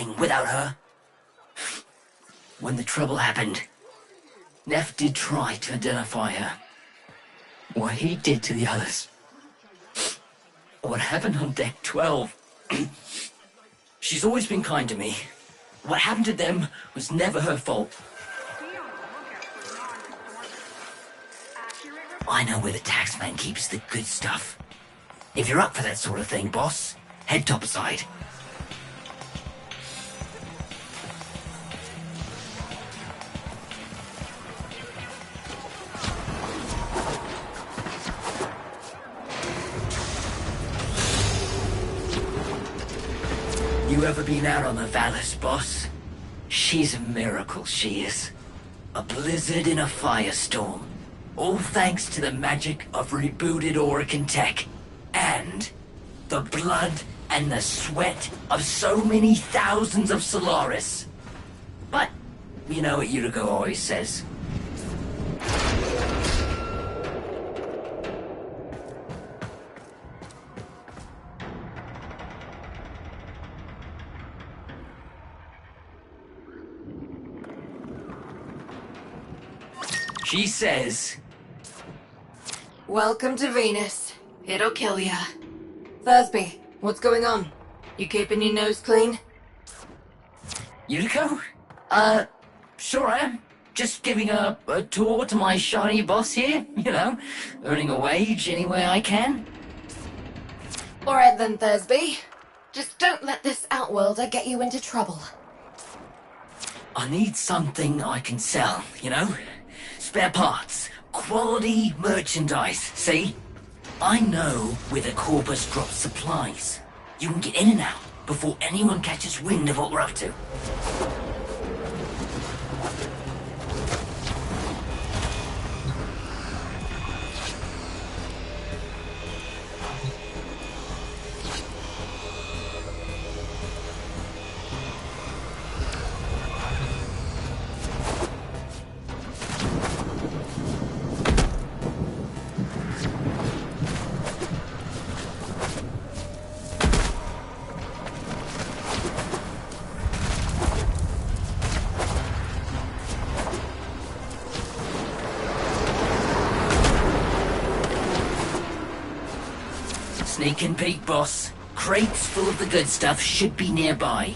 nothing without her. When the trouble happened, Neff did try to identify her. What he did to the others. What happened on deck 12. She's always been kind to me. What happened to them was never her fault. I know where the taxman keeps the good stuff. If you're up for that sort of thing, boss, head topside. You ever been out on the Valis, boss? She's a miracle, she is. A blizzard in a firestorm. All thanks to the magic of rebooted Orican tech. And the blood and the sweat of so many thousands of Solaris. But, you know what Yuriko always says. She says... Welcome to Venus. It'll kill ya. Thursby, what's going on? You keeping your nose clean? Yuriko? Sure I am. Just giving a tour to my shiny boss here, you know, earning a wage any way I can. Alright then, Thursby. Just don't let this outworlder get you into trouble. I need something I can sell, you know? Spare parts, quality merchandise, see? I know where the Corpus drops supplies. You can get in and out before anyone catches wind of what we're up to. Sneak and peek, boss. Crates full of the good stuff should be nearby.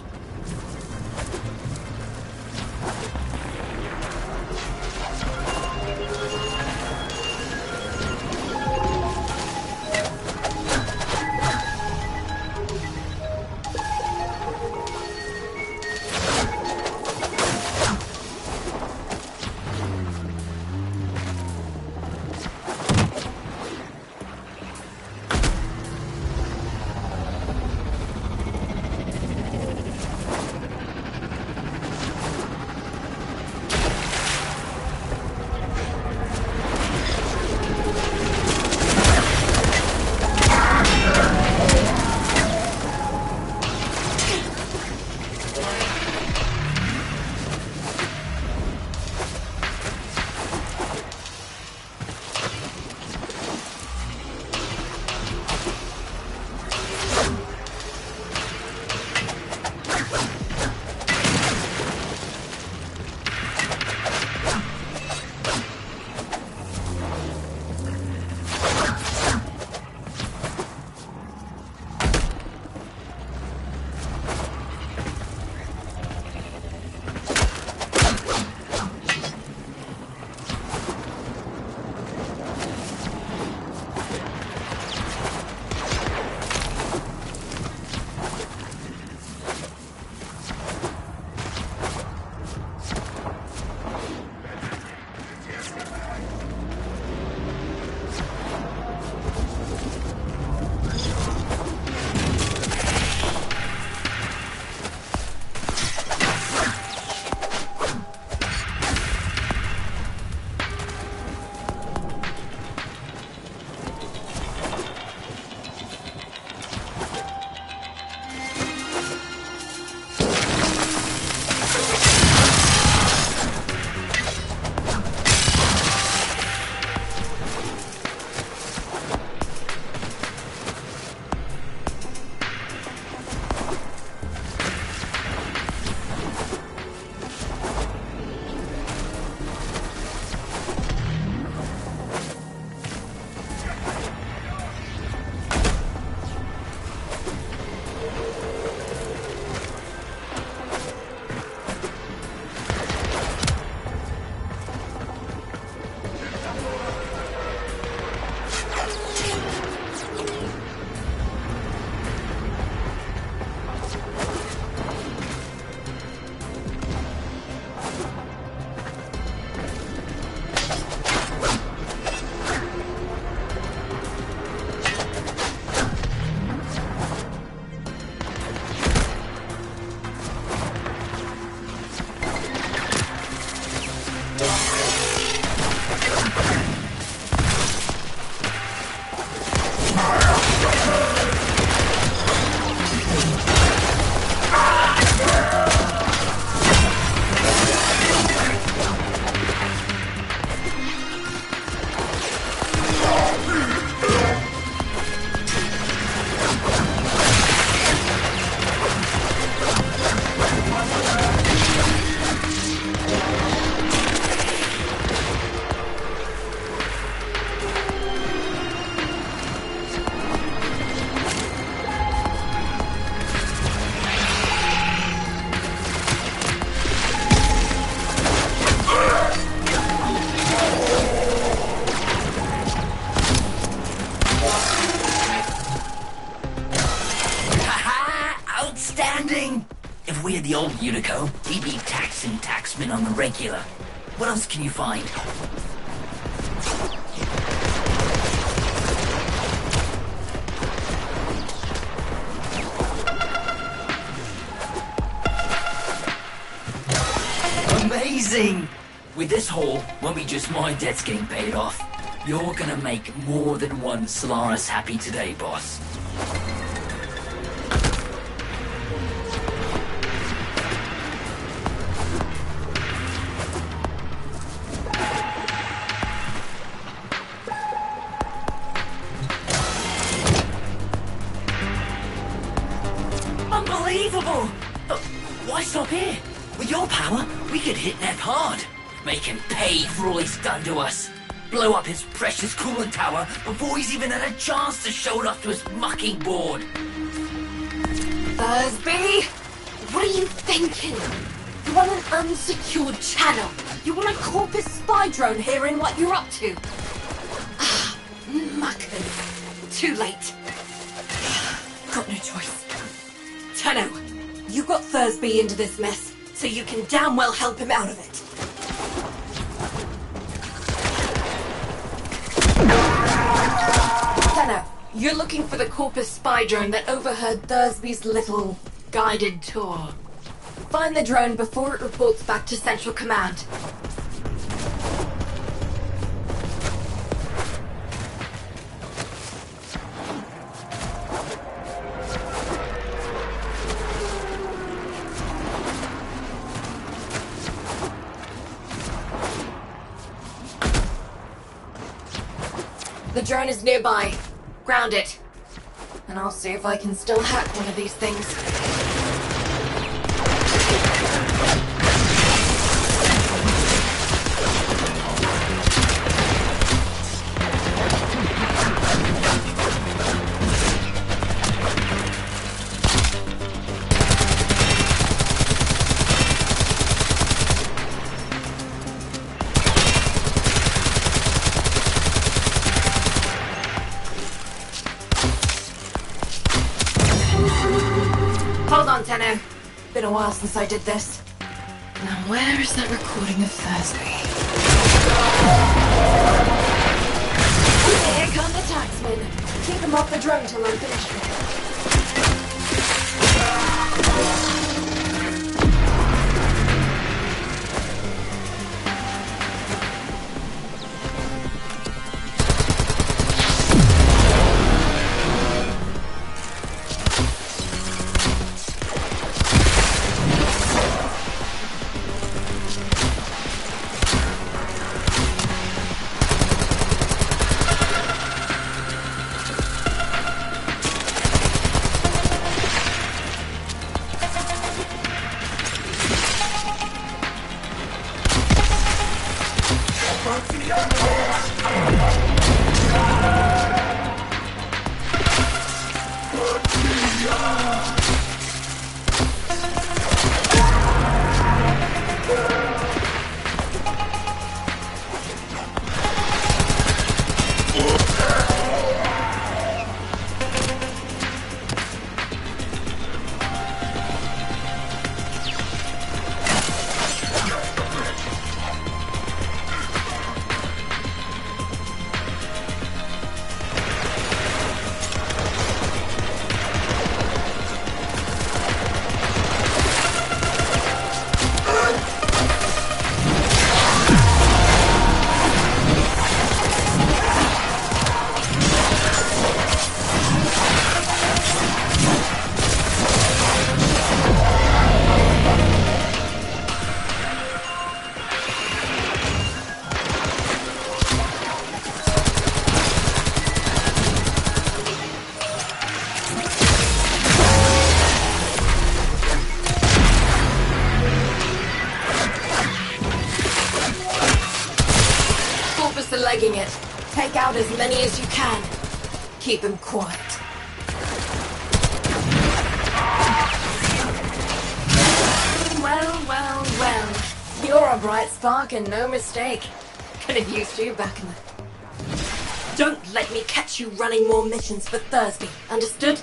we had the old Unico, he'd be taxing taxmen on the regular. What else can you find? Amazing! With this haul, won't be just my debts getting paid off. You're gonna make more than one Solaris happy today, boss. Unbelievable! But why stop here? With your power, we could hit Neb hard. Make him pay for all he's done to us. Blow up his precious coolant tower before he's even had a chance to show it off to his mucking board. Thursby? What are you thinking? You want an unsecured channel. You want a Corpus spy drone hearing what you're up to. Ah, mucking. Too late. Got no choice. Tenno, you got Thursby into this mess, so you can damn well help him out of it. Tenno, you're looking for the Corpus spy drone that overheard Thursby's little guided tour. Find the drone before it reports back to Central Command. The drone is nearby. Ground it. And I'll see if I can still hack one of these things. Hold on, Tenno. Been a while since I did this. Now where is that recording of Thursby? Here come the taxmen. Keep them off the drone till I'm finished with it. Legging it. Take out as many as you can. Keep them quiet. Well. You're a bright spark and no mistake. Could have used you back in the... Don't let me catch you running more missions for Thursby. Understood?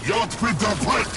Jag bitte prick!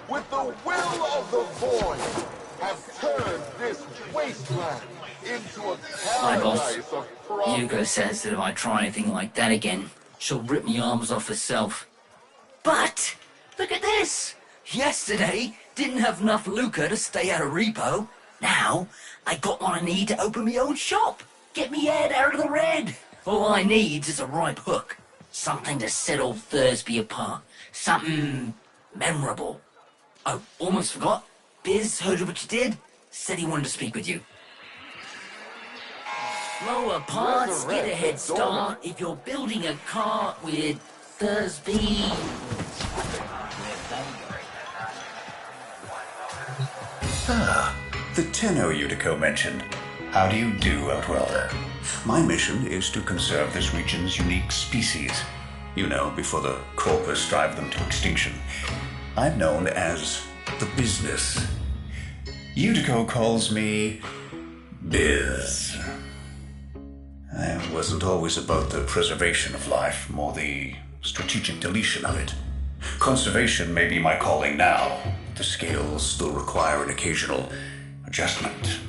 With the will of the void, have turned this wasteland into a My boss, paradise of progress. Hugo says that if I try anything like that again, she'll rip me arms off herself. But, look at this! Yesterday, didn't have enough lucre to stay out of repo. Now, I got what I need to open my own shop. Get me head out of the red. All I need is a ripe hook. Something to set old Thursby apart. Something memorable. Oh, almost forgot. Biz heard of what you did. Said he wanted to speak with you. Lower parts, get a head start if you're building a car with Thursby. The Tenno Utico mentioned. How do you do, Outwelder? My mission is to conserve this region's unique species. You know, before the corpus drive them to extinction. I'm known as the business. Utico calls me Biz. I wasn't always about the preservation of life, more the strategic deletion of it. Conservation may be my calling now. The scales still require an occasional adjustment.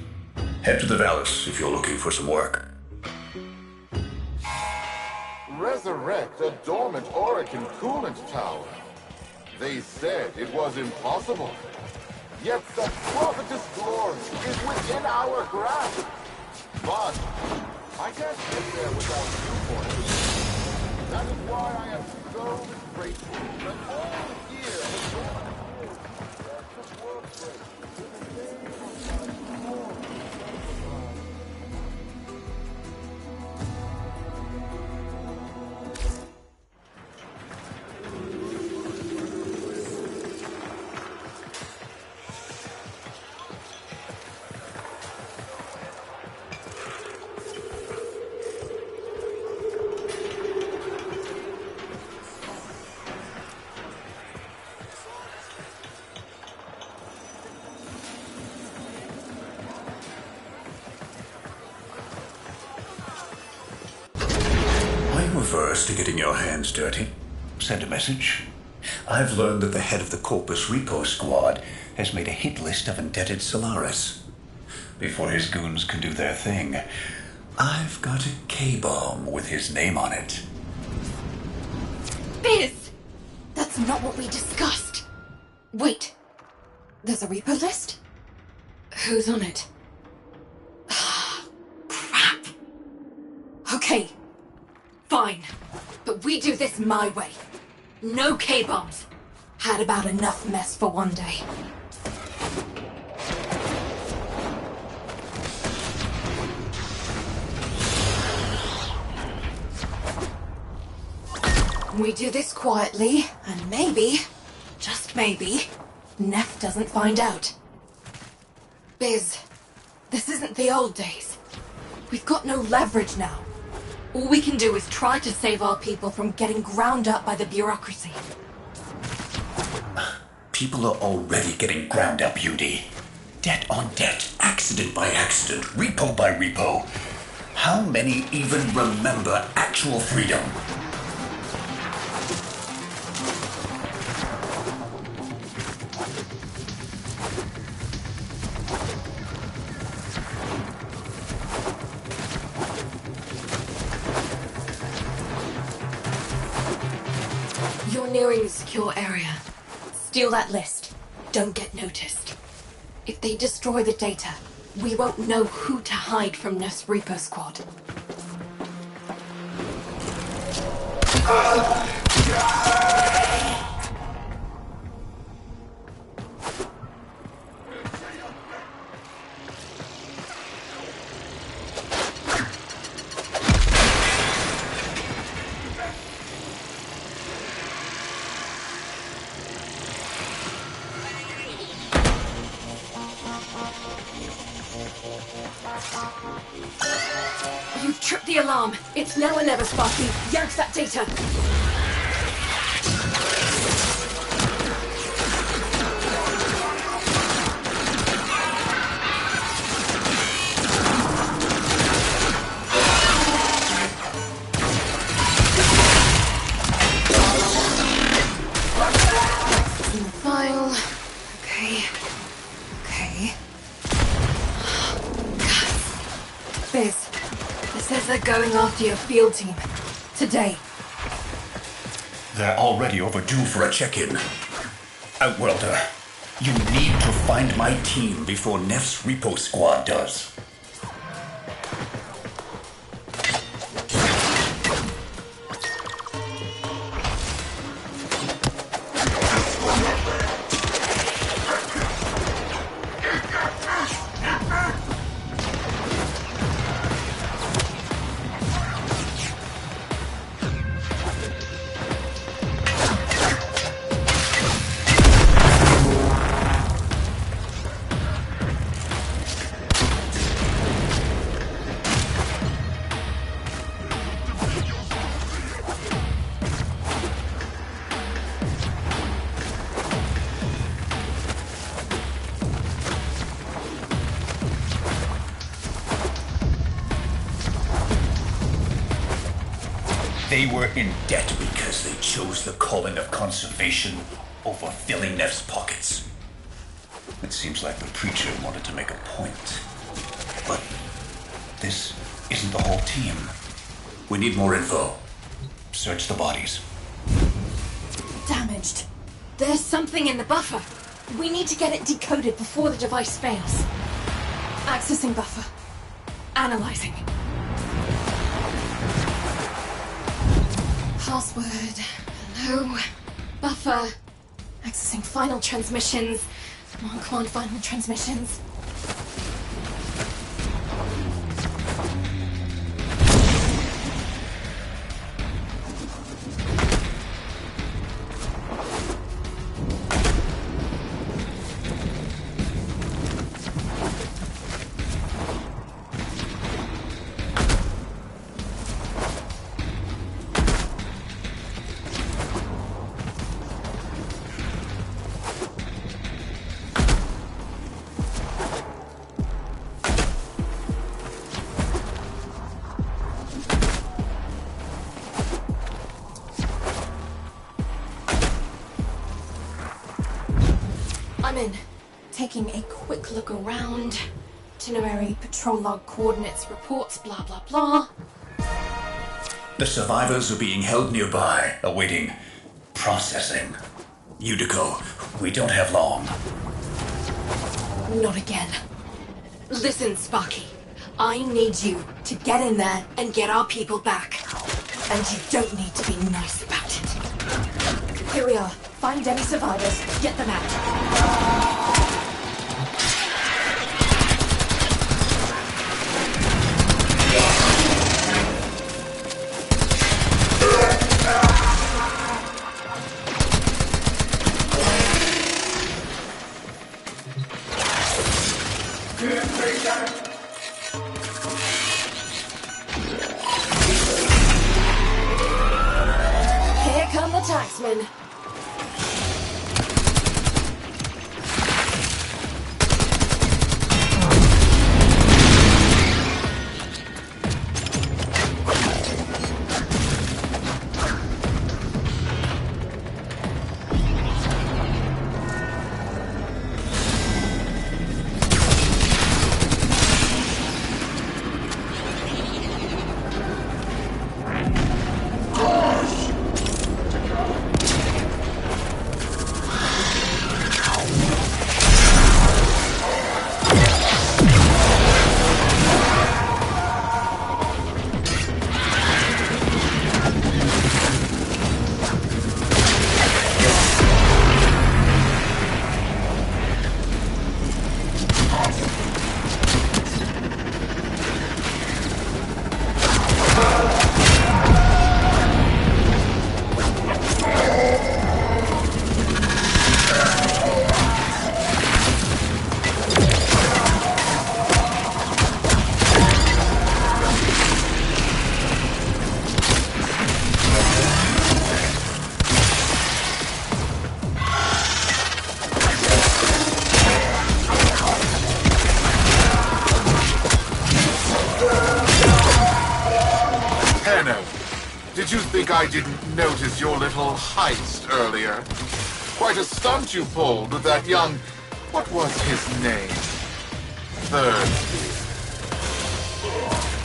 Head to the Vallis if you're looking for some work. Resurrect a dormant Orican coolant tower. They said it was impossible. Yet the prophetess glory is within our grasp. But I can't get there without you for it. That is why I am so grateful that all here has gone to Warframe. Averse to getting your hands dirty. Send a message. I've learned that the head of the Corpus Repo Squad has made a hit list of indebted Solaris. Before his goons can do their thing, I've got a K-bomb with his name on it. Biz! That's not what we discussed. Wait. There's a repo list? Who's on it? Crap. Okay. Fine. But we do this my way. No K-bombs. Had about enough mess for one day. We do this quietly, and maybe, just maybe, Neff doesn't find out. Biz, this isn't the old days. We've got no leverage now. All we can do is try to save our people from getting ground up by the bureaucracy. People are already getting ground up, UD. Debt on debt, accident by accident, repo by repo. How many even remember actual freedom? nearing the secure area. Steal that list. Don't get noticed. If they destroy the data, we won't know who to hide from Nurse Reaper Squad. You tripped the alarm. It's now or never, Sparky. Yank that data. In the file. Okay. Biz, it says they're going after your field team. Today. They're already overdue for a check-in. Outworlder, you need to find my team before Neff's Repo Squad does. They were in debt because they chose the calling of conservation over filling Neff's pockets. It seems like the preacher wanted to make a point. But this isn't the whole team. We need more info. Search the bodies. Damaged. There's something in the buffer. We need to get it decoded before the device fails. Accessing buffer. Analyzing. Password. Hello. Buffer. Accessing final transmissions. Come on, final transmissions. I'm in. Taking a quick look around. Itinerary, patrol log, coordinates, reports, blah blah blah. The survivors are being held nearby, awaiting processing. Unico, we don't have long. Not again. Listen, Sparky. I need you to get in there and get our people back. And you don't need to be nice about it. Here we are. Find any survivors. Get them out. Here come the taxmen. Tenno, did you think I didn't notice your little heist earlier? Quite a stunt you pulled with that young... what was his name? Third.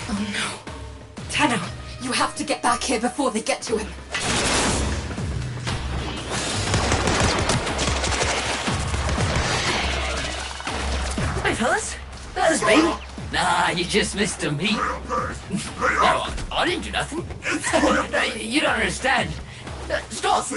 Oh no. Tenno, you have to get back here before they get to him. Hey, fellas. That was me. Nah, you just missed a meet. Oh, I didn't do nothing. You don't understand. Stop!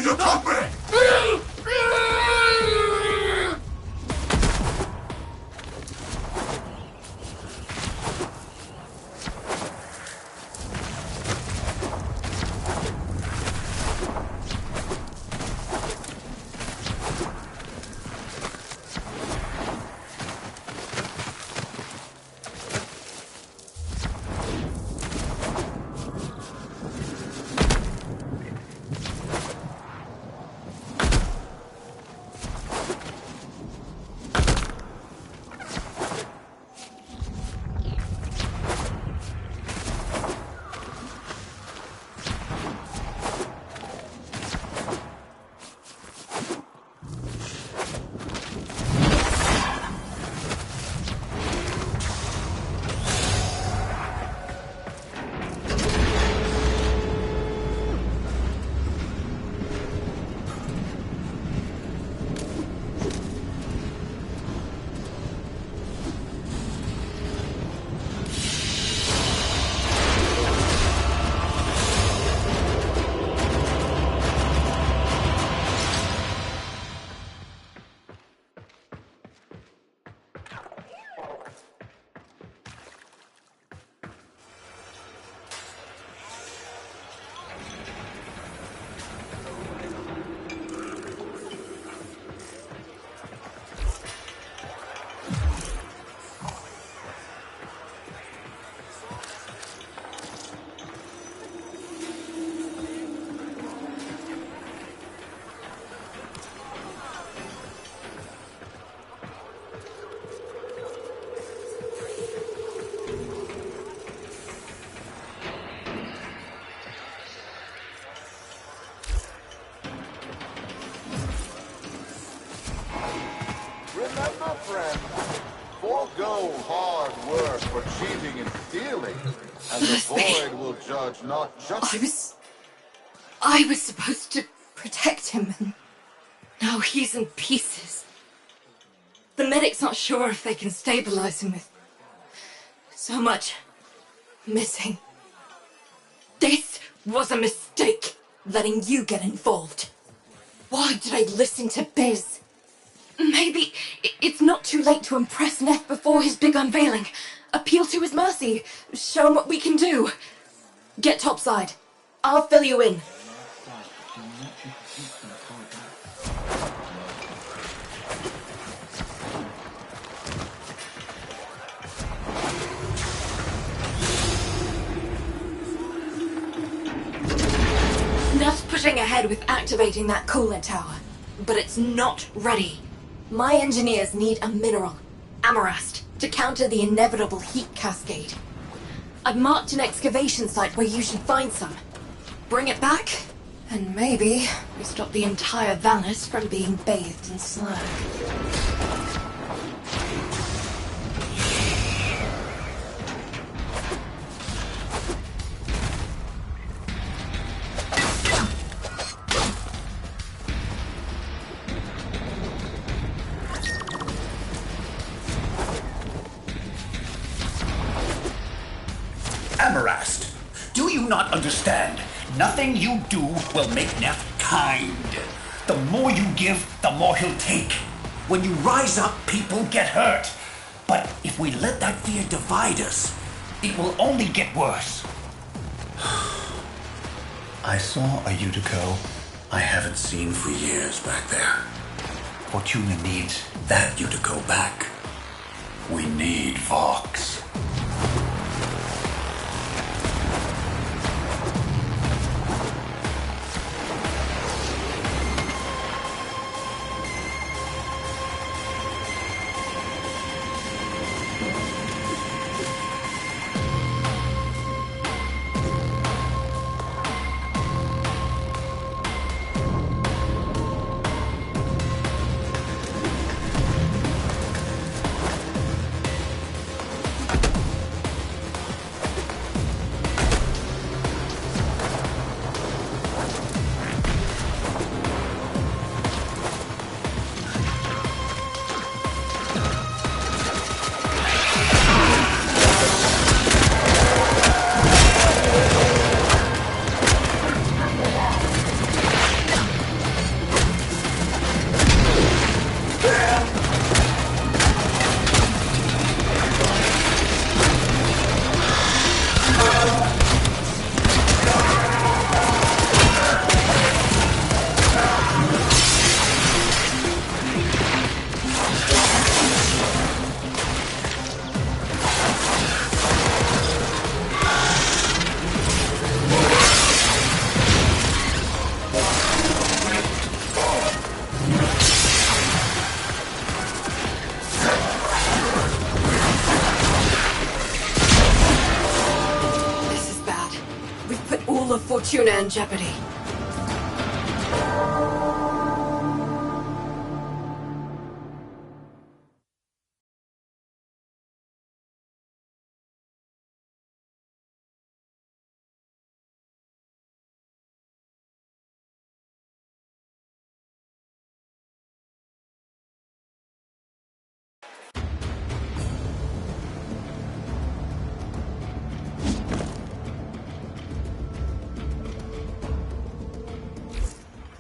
Remember, friend, forego hard work for cheating and stealing, and the void will judge not just... I was supposed to protect him, and now he's in pieces. The medic's not sure if they can stabilize him with so much missing. This was a mistake, letting you get involved. Why did I listen to Biz? Maybe it's not too late to impress Neff before his big unveiling. Appeal to his mercy. Show him what we can do. Get topside. I'll fill you in. Neff's pushing ahead with activating that coolant tower, but it's not ready. My engineers need a mineral, amarast, to counter the inevitable heat cascade. I've marked an excavation site where you should find some. Bring it back, and maybe we stop the entire Valis from being bathed in slag. Amarast, do you not understand? Nothing you do will make Neff kind. The more you give, the more he'll take. When you rise up, people get hurt. But if we let that fear divide us, it will only get worse. I saw a Utico I haven't seen for years back there. Fortuna needs that Utico back. We need Vox. soul of Fortuna in jeopardy.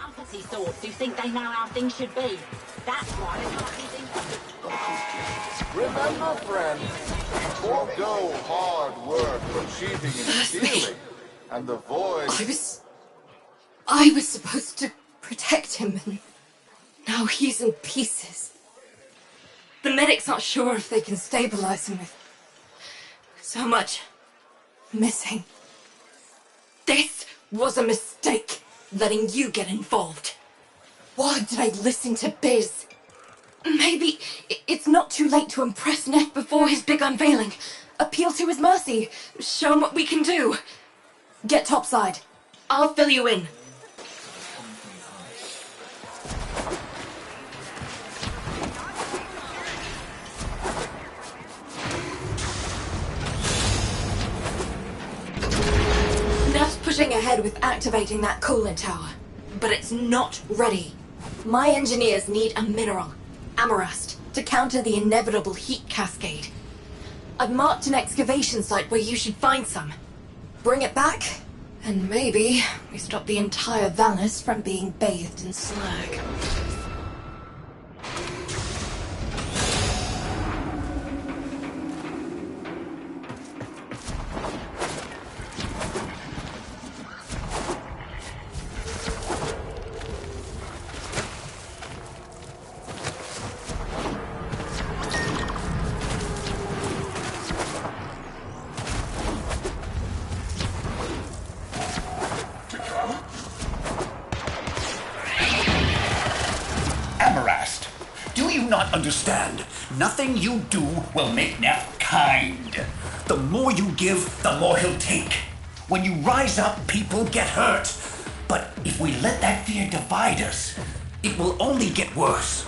Uppity thoughts who think they know how things should be. That's why they can't be things. Remember, friend, forego hard work for cheating and stealing, and the void... I was supposed to protect him, and now he's in pieces. The medics aren't sure if they can stabilize him with so much missing. This was a mistake, letting you get involved. Why did I listen to Biz? Maybe it's not too late to impress Neff before his big unveiling. Appeal to his mercy. Show him what we can do. Get topside. I'll fill you in. Neff's pushing ahead with activating that coolant tower, but it's not ready. My engineers need a mineral, Amarast, to counter the inevitable heat cascade. I've marked an excavation site where you should find some. Bring it back, and maybe we stop the entire Valis from being bathed in slag. Amarast, do you not understand? Nothing you do will make Neff kind. The more you give, the more he'll take. When you rise up, people get hurt. But if we let that fear divide us, it will only get worse.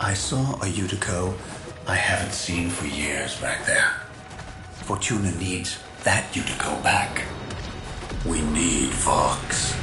I saw a Utico I haven't seen for years back there. Fortuna needs that Utico back. We need Vox.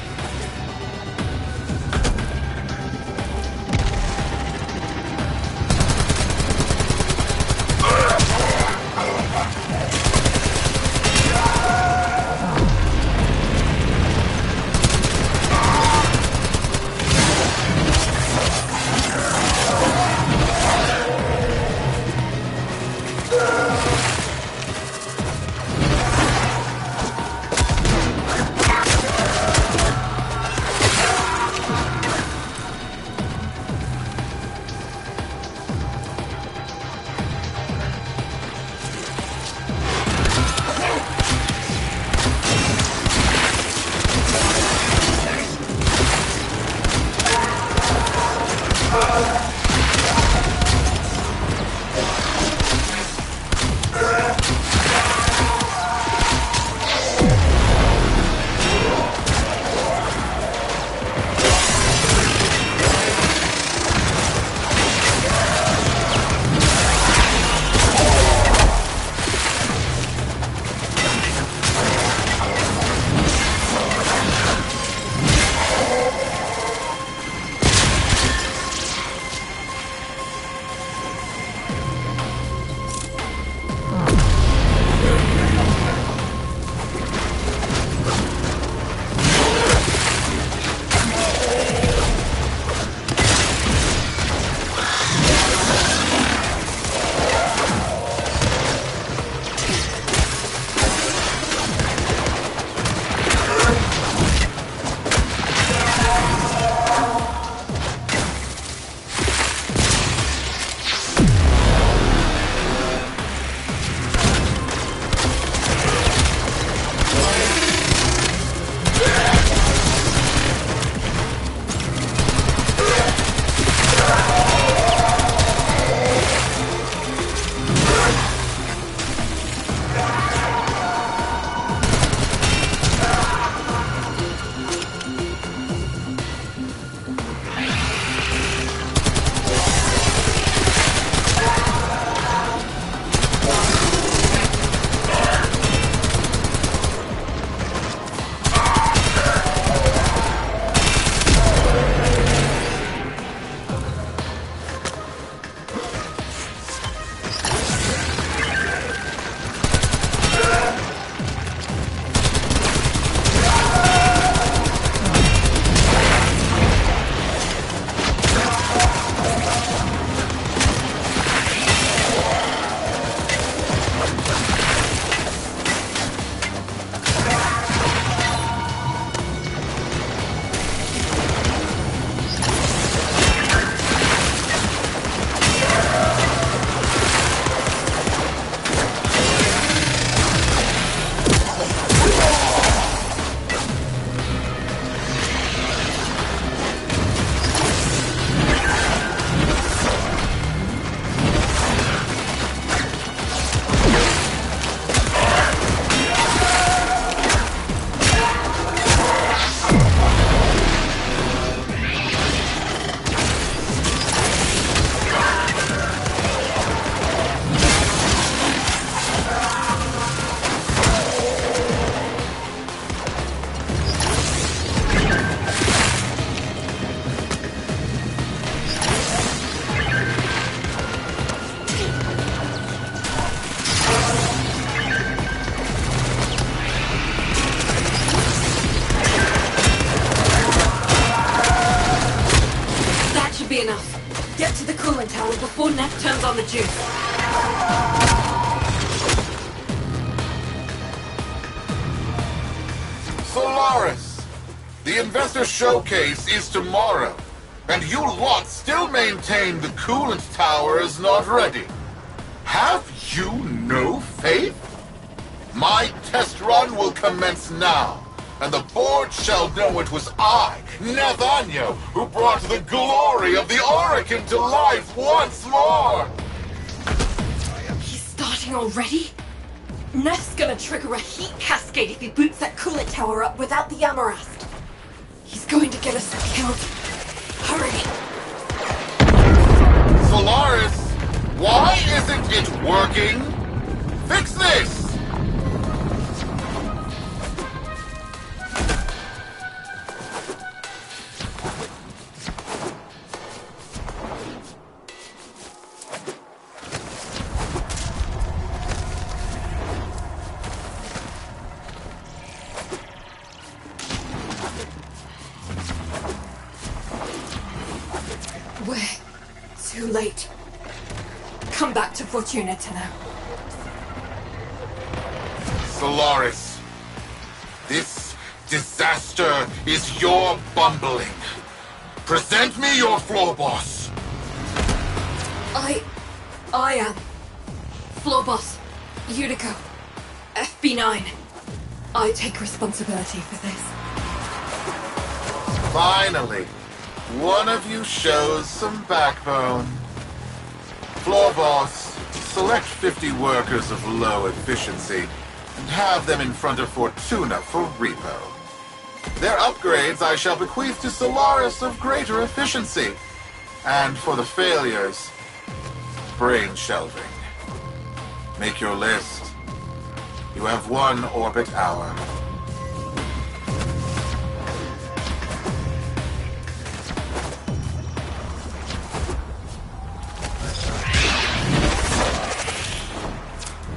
on the juice. Solaris, the investor showcase is tomorrow, and you lot still maintain the coolant tower is not ready. Have you no faith? My test run will commence now, and the board shall know it was I, Nathaniel, who brought the glory of the Orakin to life once more! He's starting already? Neff's gonna trigger a heat cascade if he boots that coolant tower up without the Amarast. He's going to get us killed. Hurry! Solaris, why isn't it working? Fix this! We're too late. Come back to Fortuna now. Solaris, this disaster is your bumbling. Present me your floor boss. I am. Floor boss. Utico. FB9. I take responsibility for this. Finally, one of you shows some backbone. Floor boss, select 50 workers of low efficiency and have them in front of Fortuna for repo. Their upgrades I shall bequeath to Solaris of greater efficiency. And for the failures, brain shelving. Make your list. You have 1 orbit hour.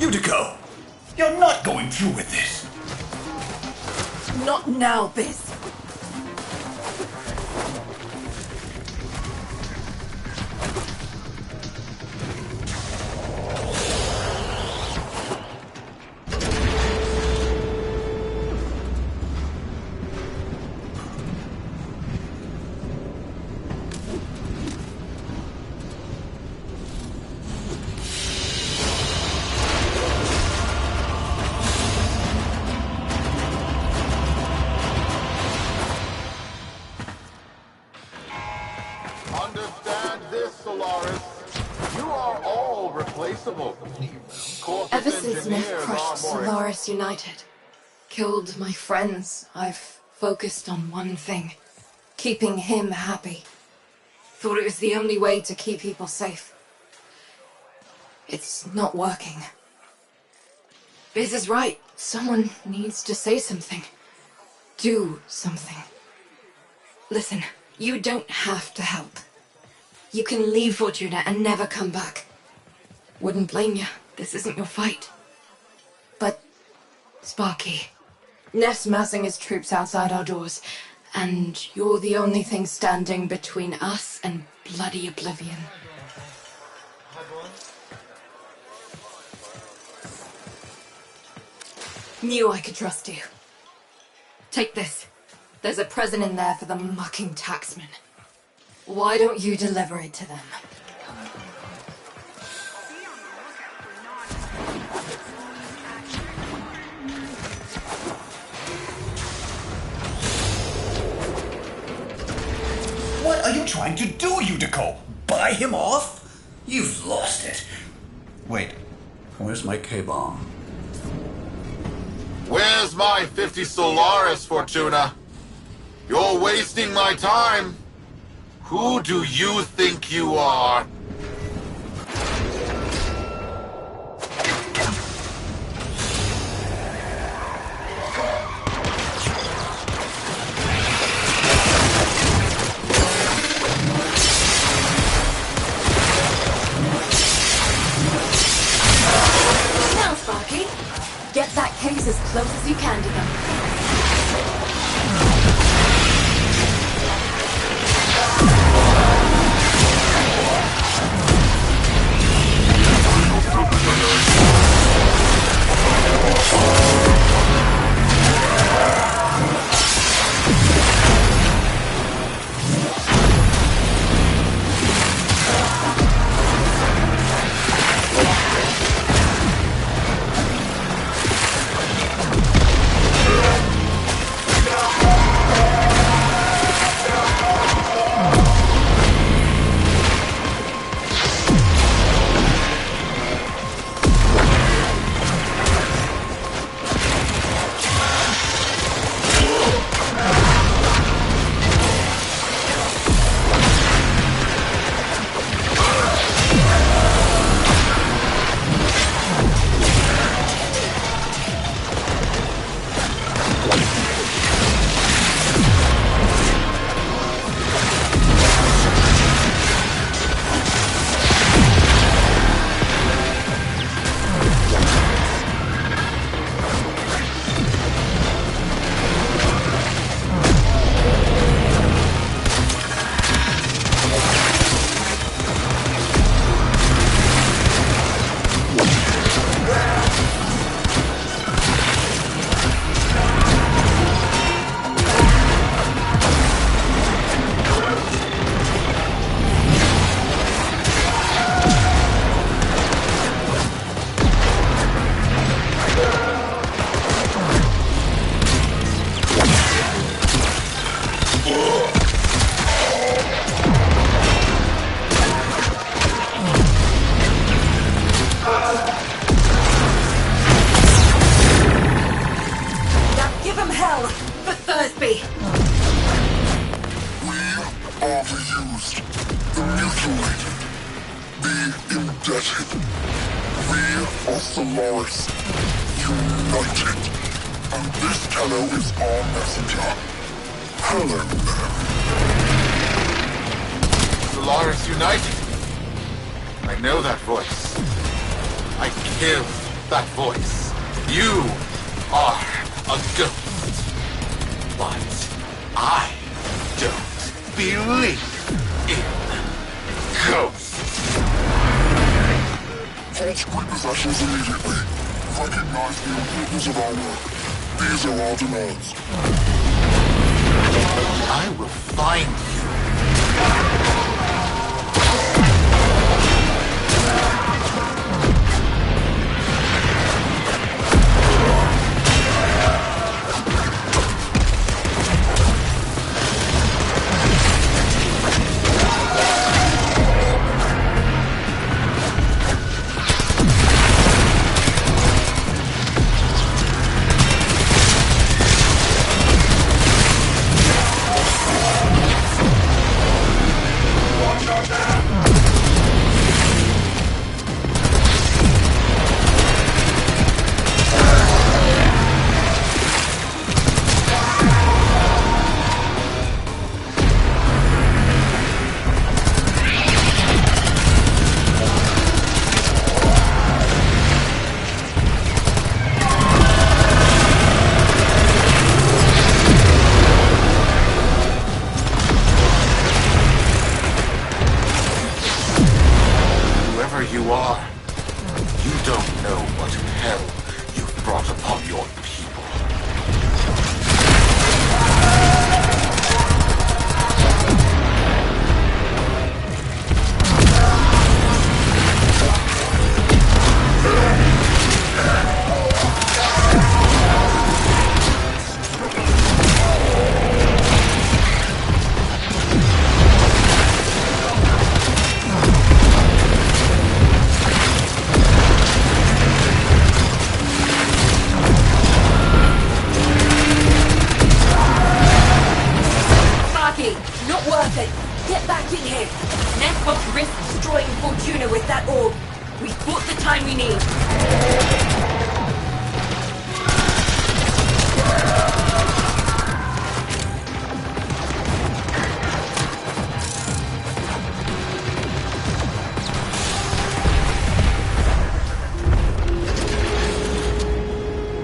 Utico! You're not going through with this! Not now, Biz. Understand this, Solaris. You are all replaceable. Ever since Neff Engineers crushed are more Solaris United, killed my friends, I've focused on one thing. Keeping him happy. Thought it was the only way to keep people safe. It's not working. Biz is right. Someone needs to say something. Do something. Listen, you don't have to help. You can leave Fortuna and never come back. Wouldn't blame you. This isn't your fight. But, Sparky, Neff's massing his troops outside our doors, and you're the only thing standing between us and bloody oblivion. Knew I could trust you. Take this. There's a present in there for the mucking taxman. Why don't you deliver it to them? What are you trying to do, Utico? Buy him off? You've lost it. Wait, where's my K-bomb? Where's my 50 Solaris, Fortuna? You're wasting my time. Who do you think you are? Now, Sparky, get that case as close as you can to them. united. And this fellow is our messenger. Hello there. Solaris United. I know that voice. I killed that voice. You are a ghost. But I don't believe in ghosts. Halt repossessions immediately. Recognize the importance of our work. These are our demands. I will find you. You are. You don't know what hell you've brought upon your people. Not worth it. Get back in here. Neth won't risk destroying Fortuna with that orb. We've bought the time we need.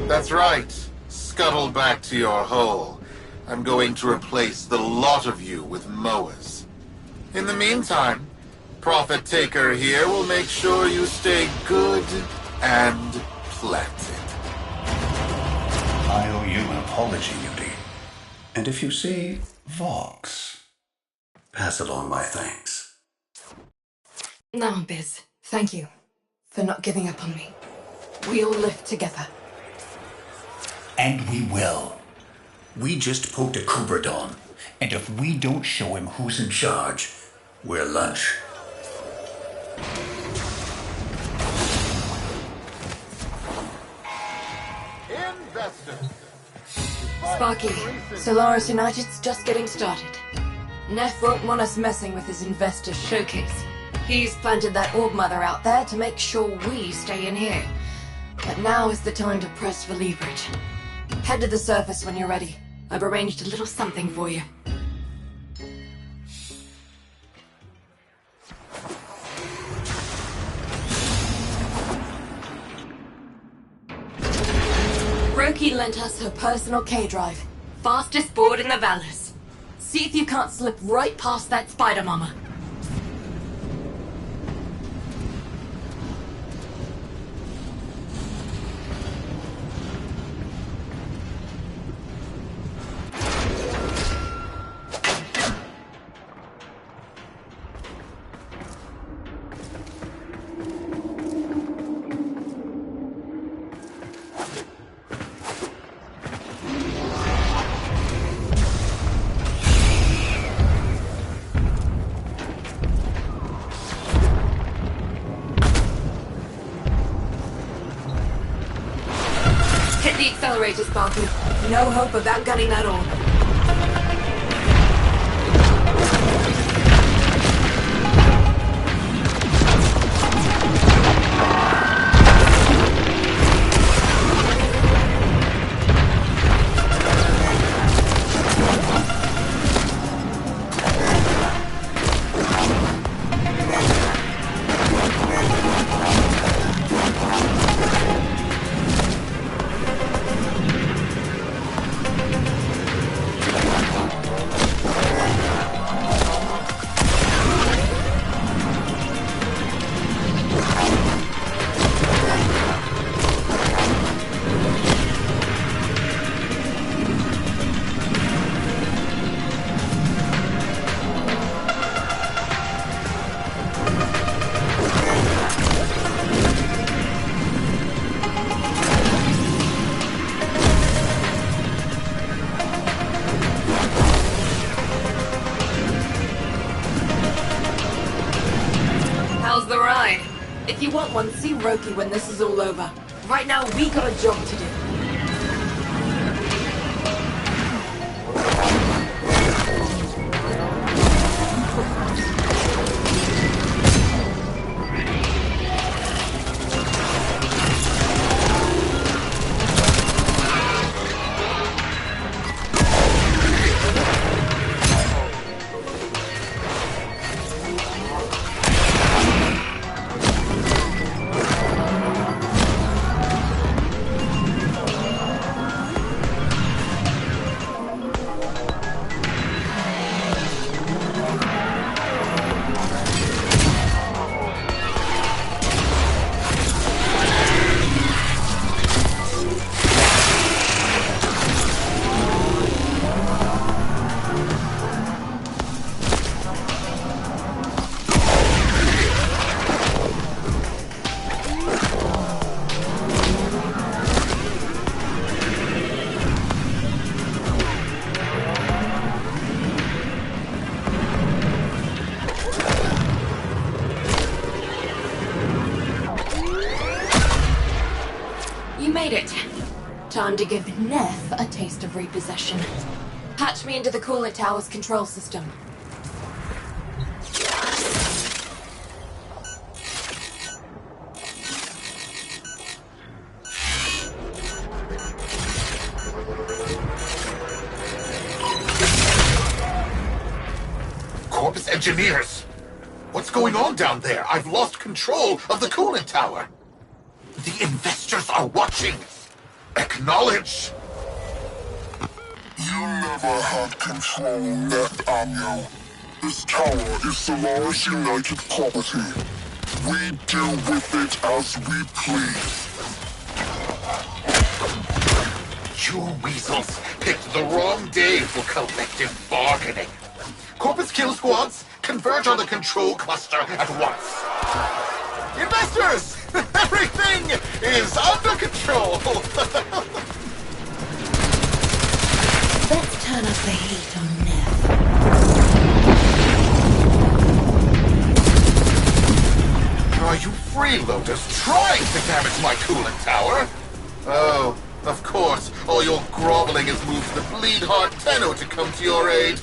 That's right. Scuttle back to your hole. I'm going to replace the lot of you with Moas. In the meantime, Prophet Taker here will make sure you stay good and planted. I owe you an apology, Yudi. And if you see Vox, pass along my thanks. No, Biz. Thank you for not giving up on me. We'll live together. And we will. We just poked a Kubradon, and if we don't show him who's in charge, we're lunch. Investors! Sparky, Solaris United's just getting started. Neff won't want us messing with his investor showcase. He's planted that orb mother out there to make sure we stay in here. But now is the time to press for leverage. Head to the surface when you're ready. I've arranged a little something for you. Roki lent us her personal K-drive. Fastest board in the Valus. See if you can't slip right past that spider mama. Hit the accelerator, Sparky. No hope of outgunning that orb. someone see Roki when this is all over. Right now, we got a job to do. Made it. Time to give Neff a taste of repossession. Patch me into the coolant tower's control system. Corpus engineers! What's going on down there? I've lost control of the coolant tower. The investors are watching. Acknowledge. You never had control, Nathaniel. This tower is Solaris United property. We deal with it as we please. You weasels picked the wrong day for collective bargaining. Corpus kill squads, converge on the control cluster at once. Investors! Everything is under control! Let's turn up the heat on Neff. Are you freeloaders trying to damage my coolant tower? Oh, of course. All your groveling has moved the bleed-heart Tenno to come to your aid.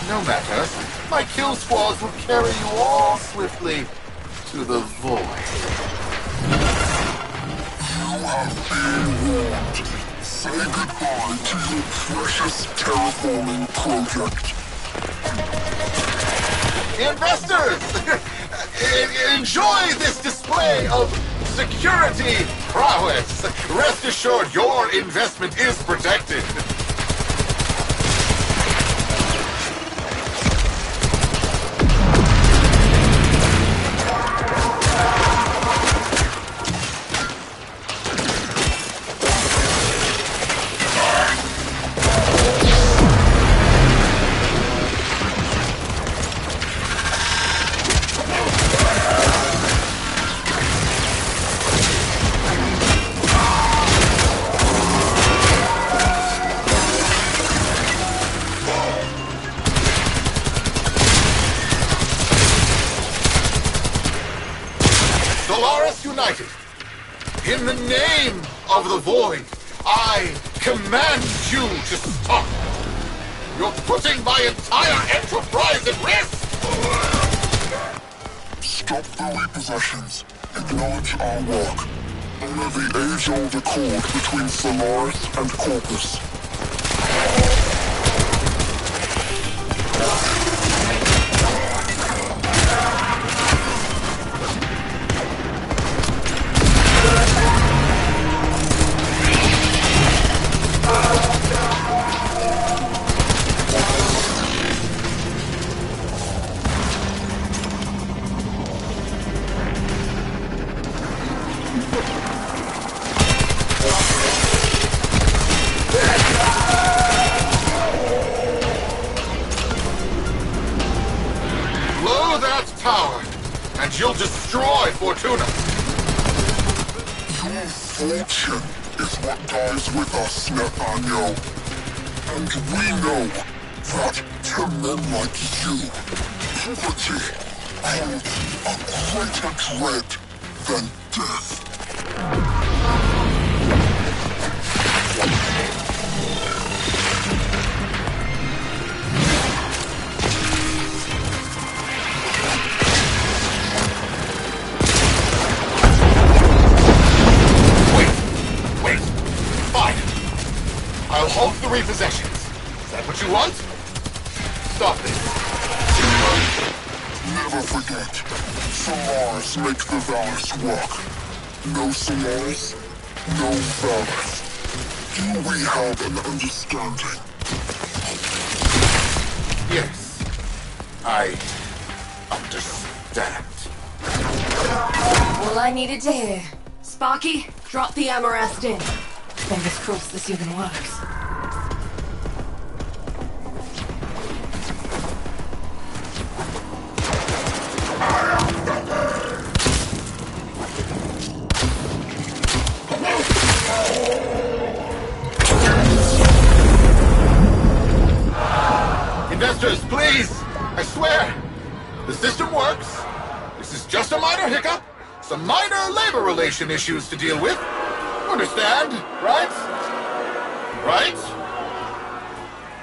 No matter. My kill squads will carry you all swiftly to the void. You have been warned. Say goodbye to your precious terraforming project. Investors! Enjoy this display of security prowess. Rest assured your investment is protected. Solaris United, in the name of the Void, I command you to stop. You're putting my entire enterprise at risk! Stop the repossessions. Acknowledge our work. Honor the age-old accord between Solaris and Corpus. Blow that tower, and you'll destroy Fortuna. Your fortune is what dies with us, Nathaniel. And we know that to men like you, poverty holds a greater dread than this. Wait. Fine. I'll halt the repossessions. Is that what you want? Stop this. Never forget, Solaris make the Valis work. No Solaris, no Valis. Do we have an understanding? Yes. I understand. All I needed to hear. Sparky, drop the Amarest in. Fingers crossed this even works. Investors, please! I swear! The system works. This is just a minor hiccup. Some minor labor relation issues to deal with. Understand, right? Right?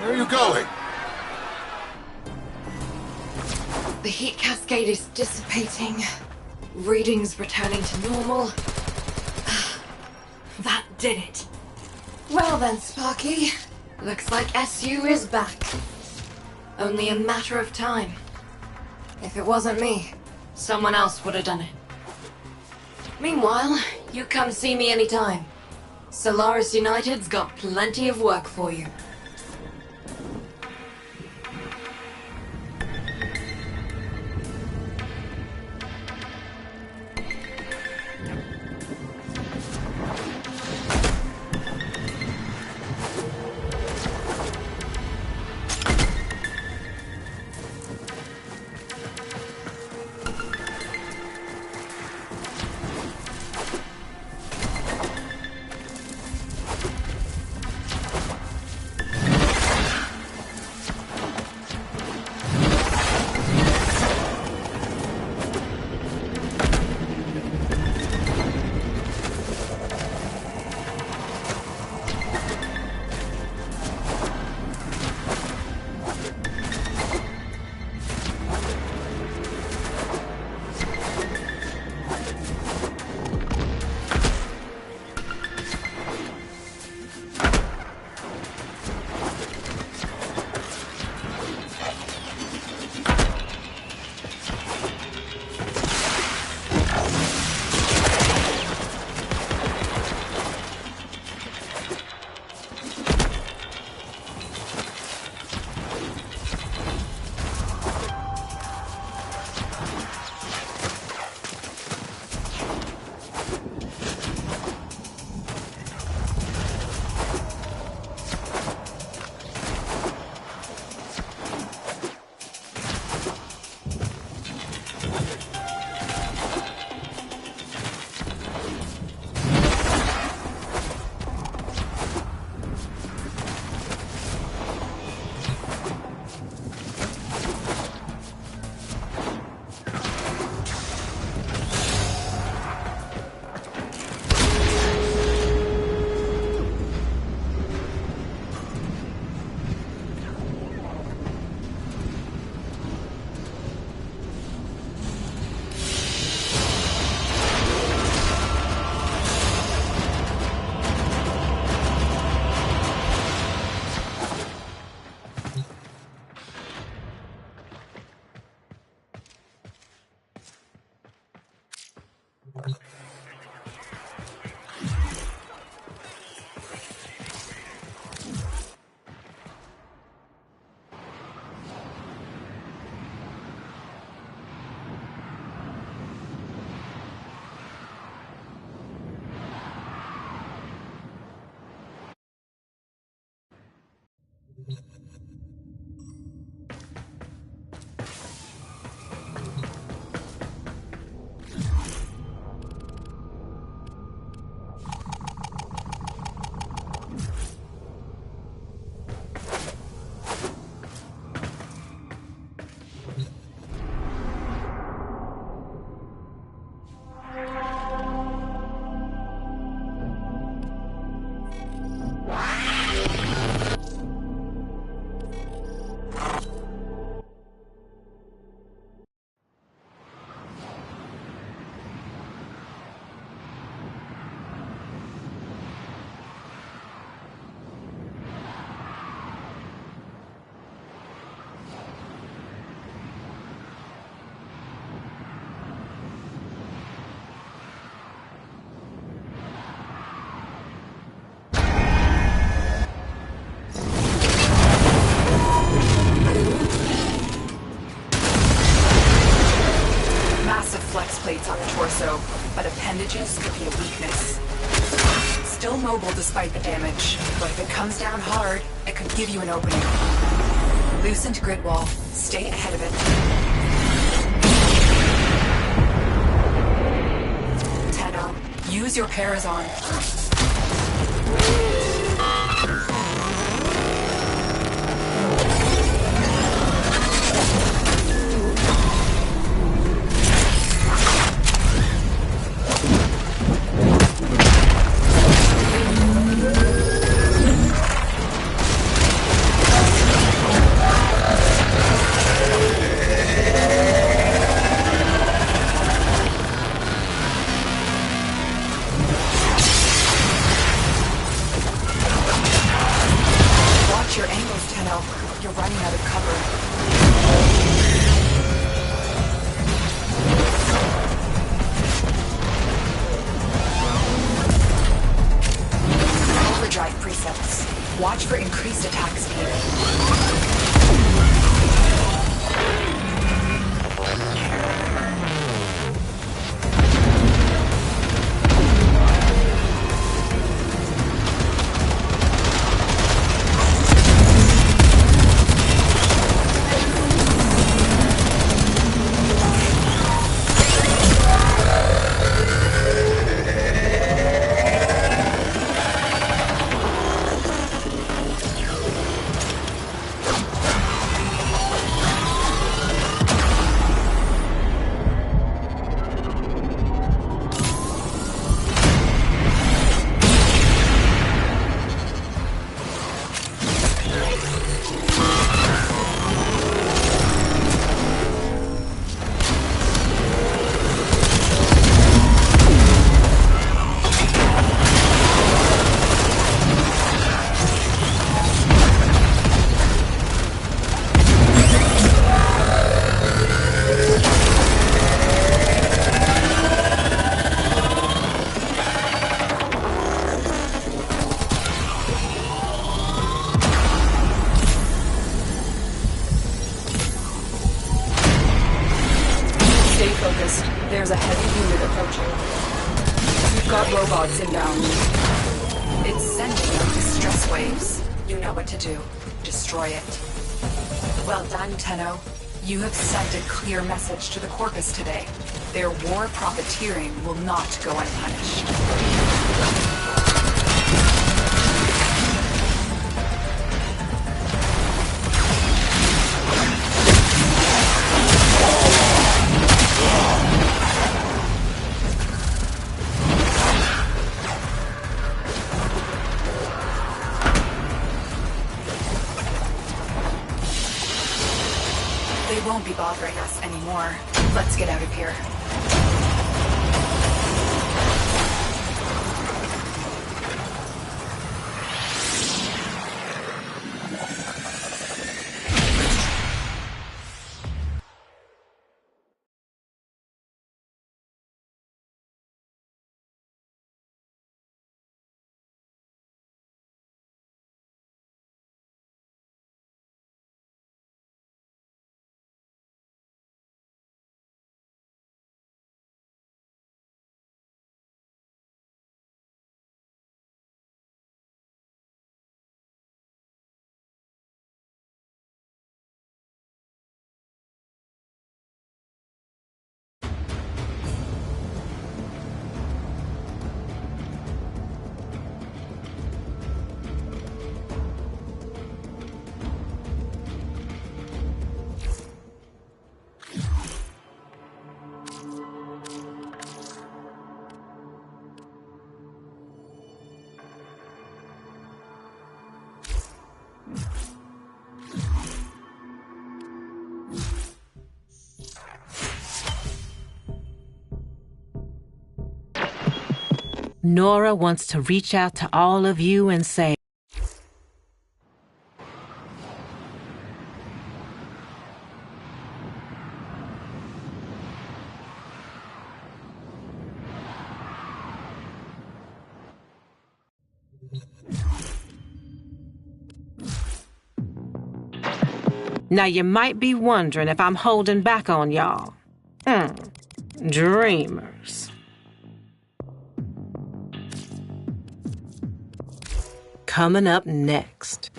Where are you going? The heat cascade is dissipating. Readings returning to normal. That did it. Well then, Sparky. Looks like SU is back. Only a matter of time. If it wasn't me, someone else would have done it. Meanwhile, you come see me anytime. Solaris United's got plenty of work for you. mobile despite the damage, but if it comes down hard, it could give you an opening. Loosened grid wall. Stay ahead of it. Tenno, use your Parazon. You're running out of cover. Overdrive presets. Watch for increased attack speed. There's a heavy unit approaching. We've got robots inbound. It's sending out distress waves. You know what to do. Destroy it. Well done, Tenno. You have sent a clear message to the Corpus today. Their war profiteering will not go unpunished. They won't be bothering us anymore. Let's get out of here. Nora wants to reach out to all of you and say, now you might be wondering if I'm holding back on y'all. Dreamers. coming up next.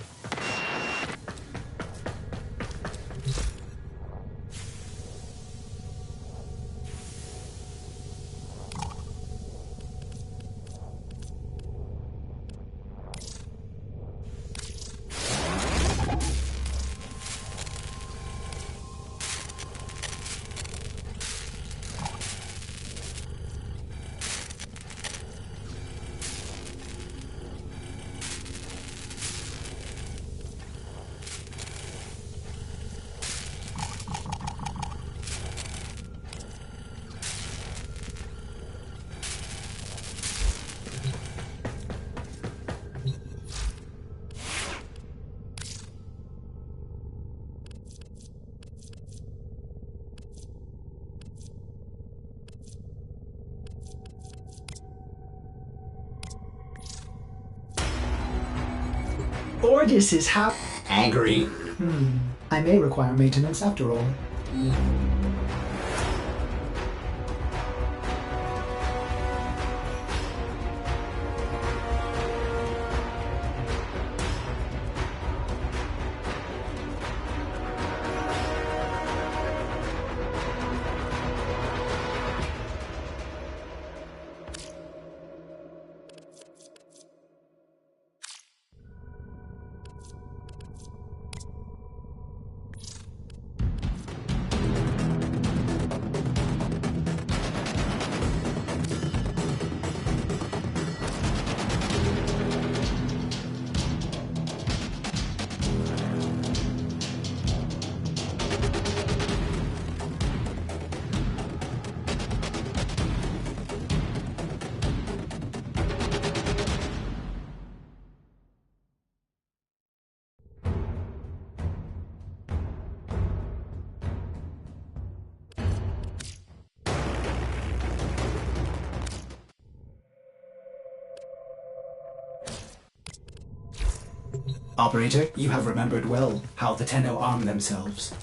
Ordis is angry. I may require maintenance after all. Operator, you have remembered well how the Tenno arm themselves.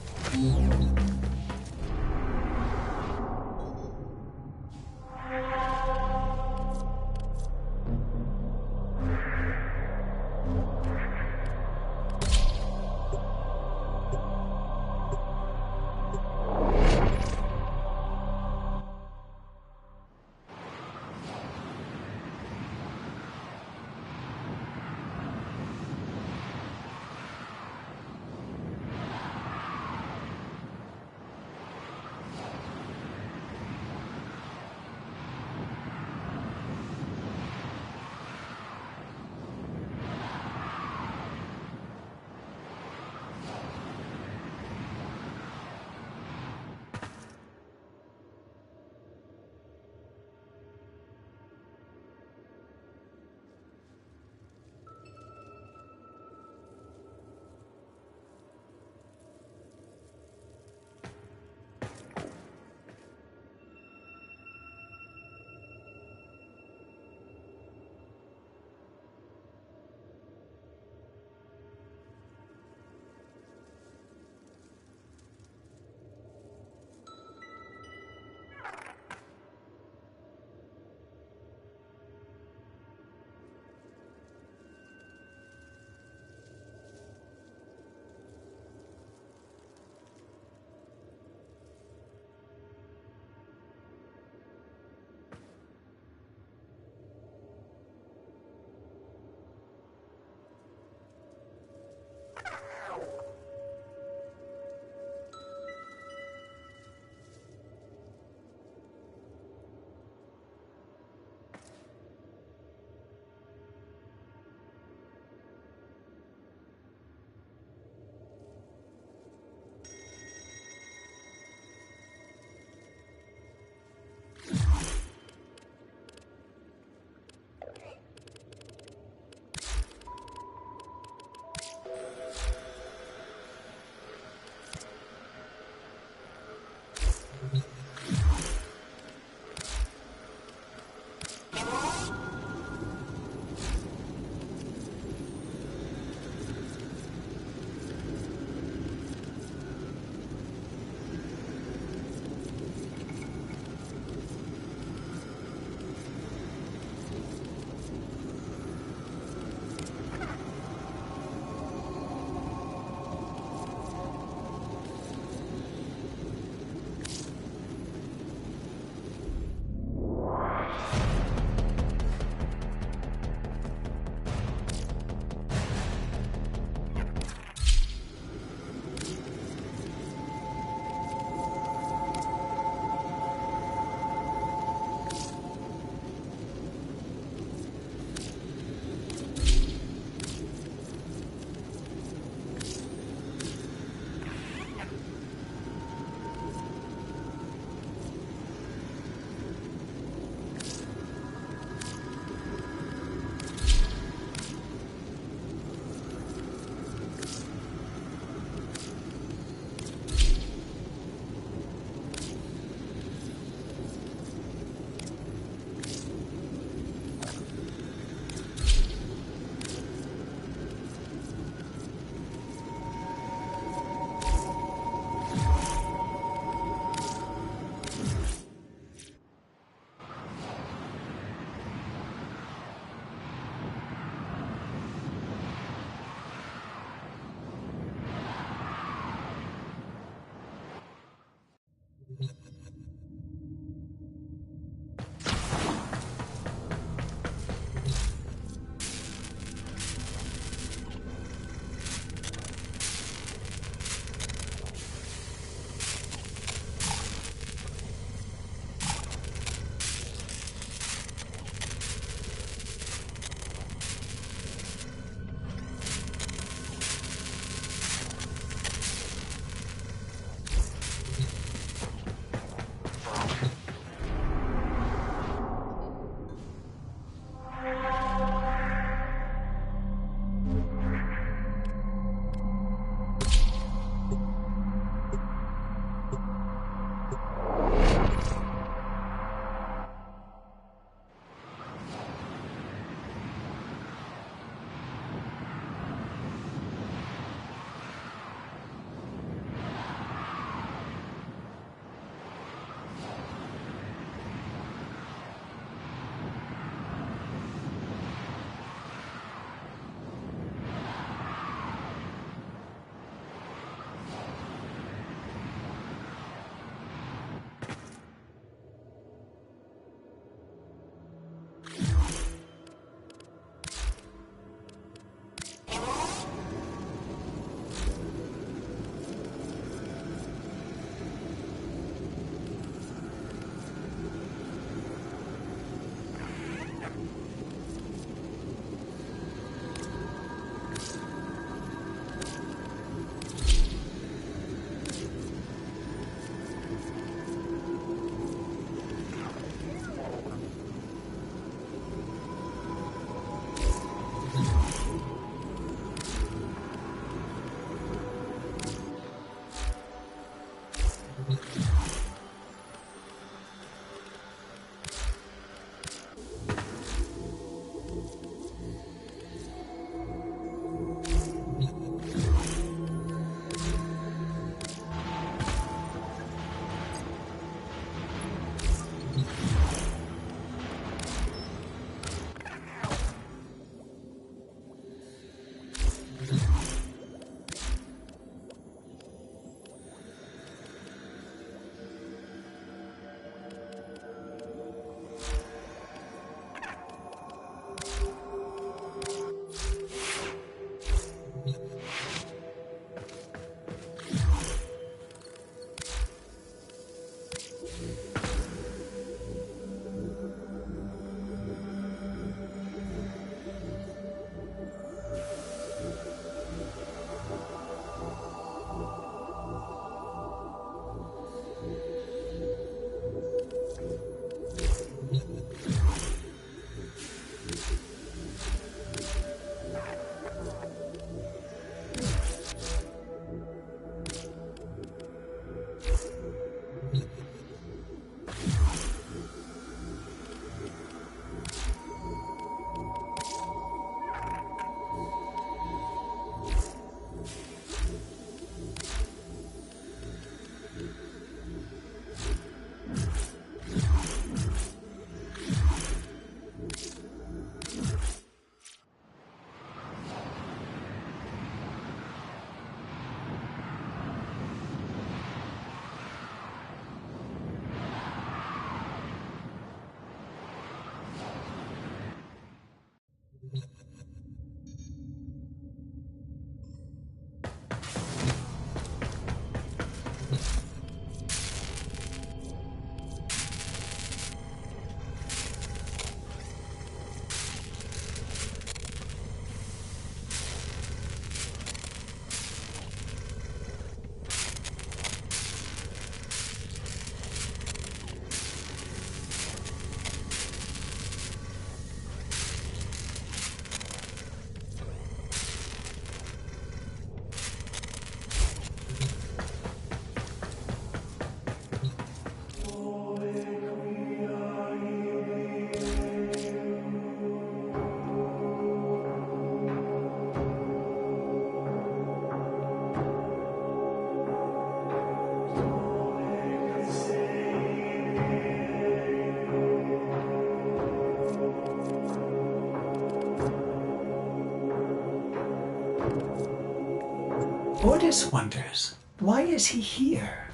Ordis wonders, why is he here?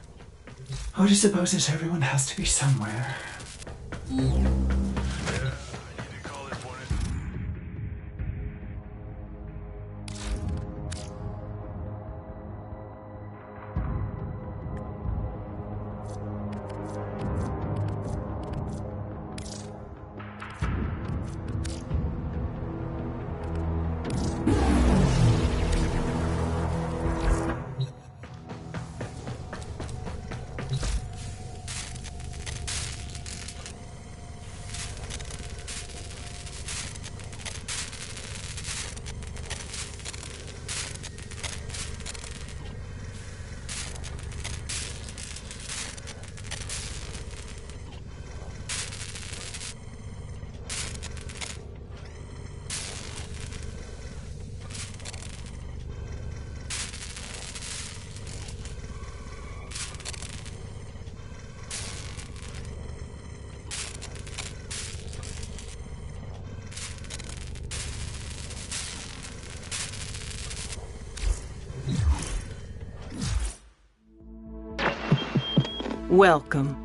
Ordis supposes everyone has to be somewhere. Welcome.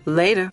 Later.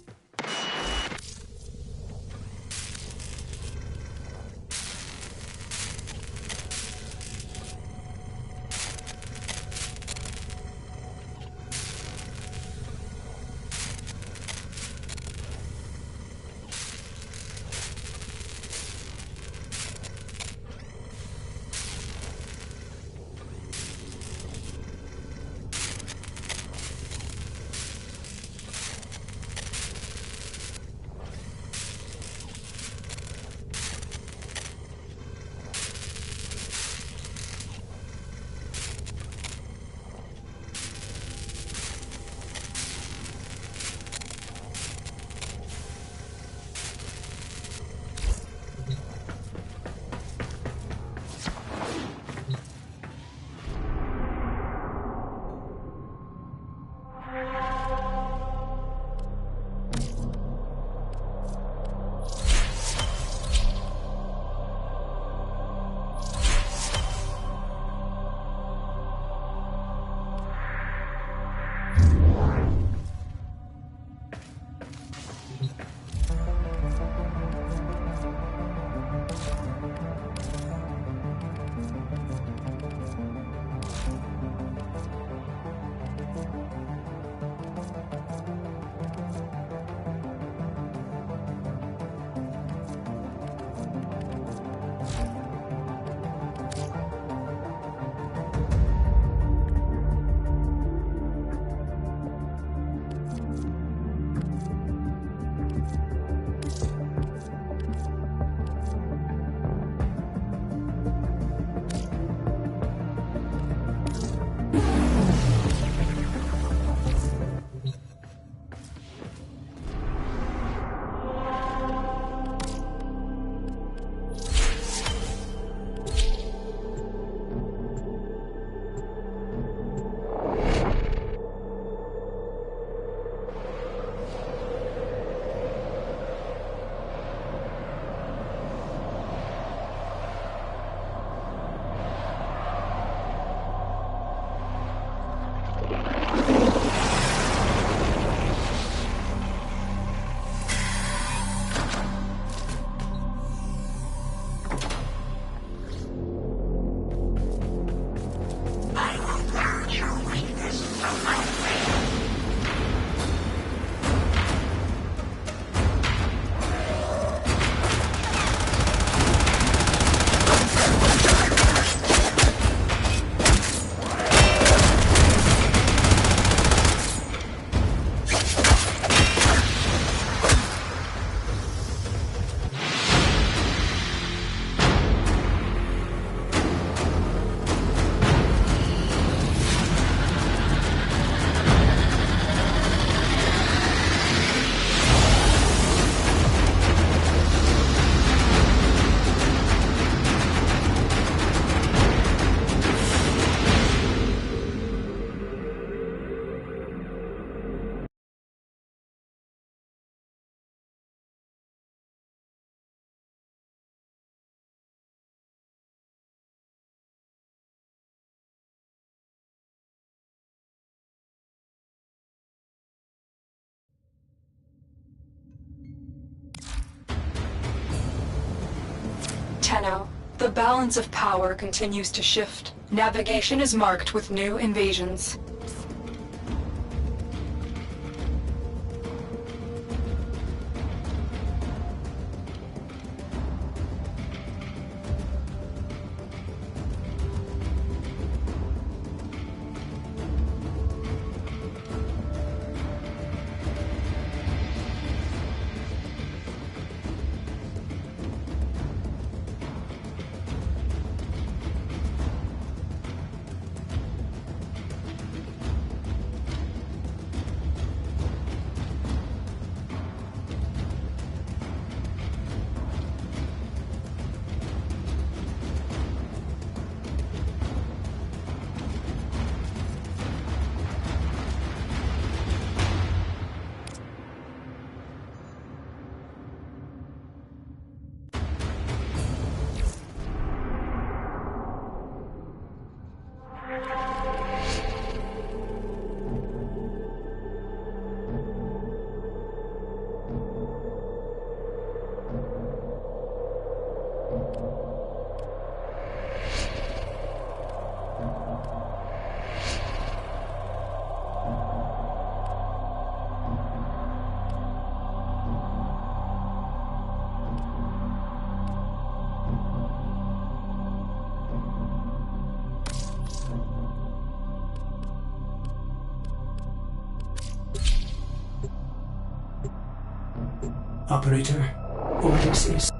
Tenno, the balance of power continues to shift. Navigation is marked with new invasions. Operator, Ordis is...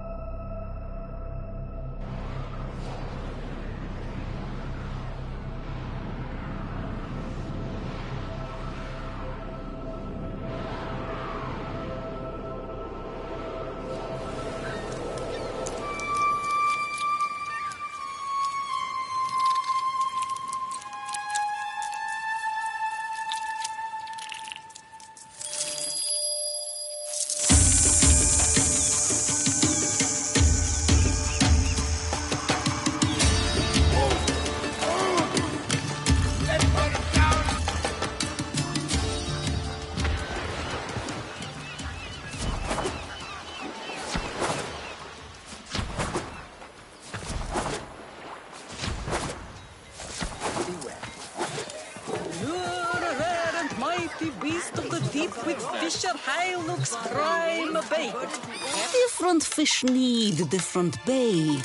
Different fish need different bait.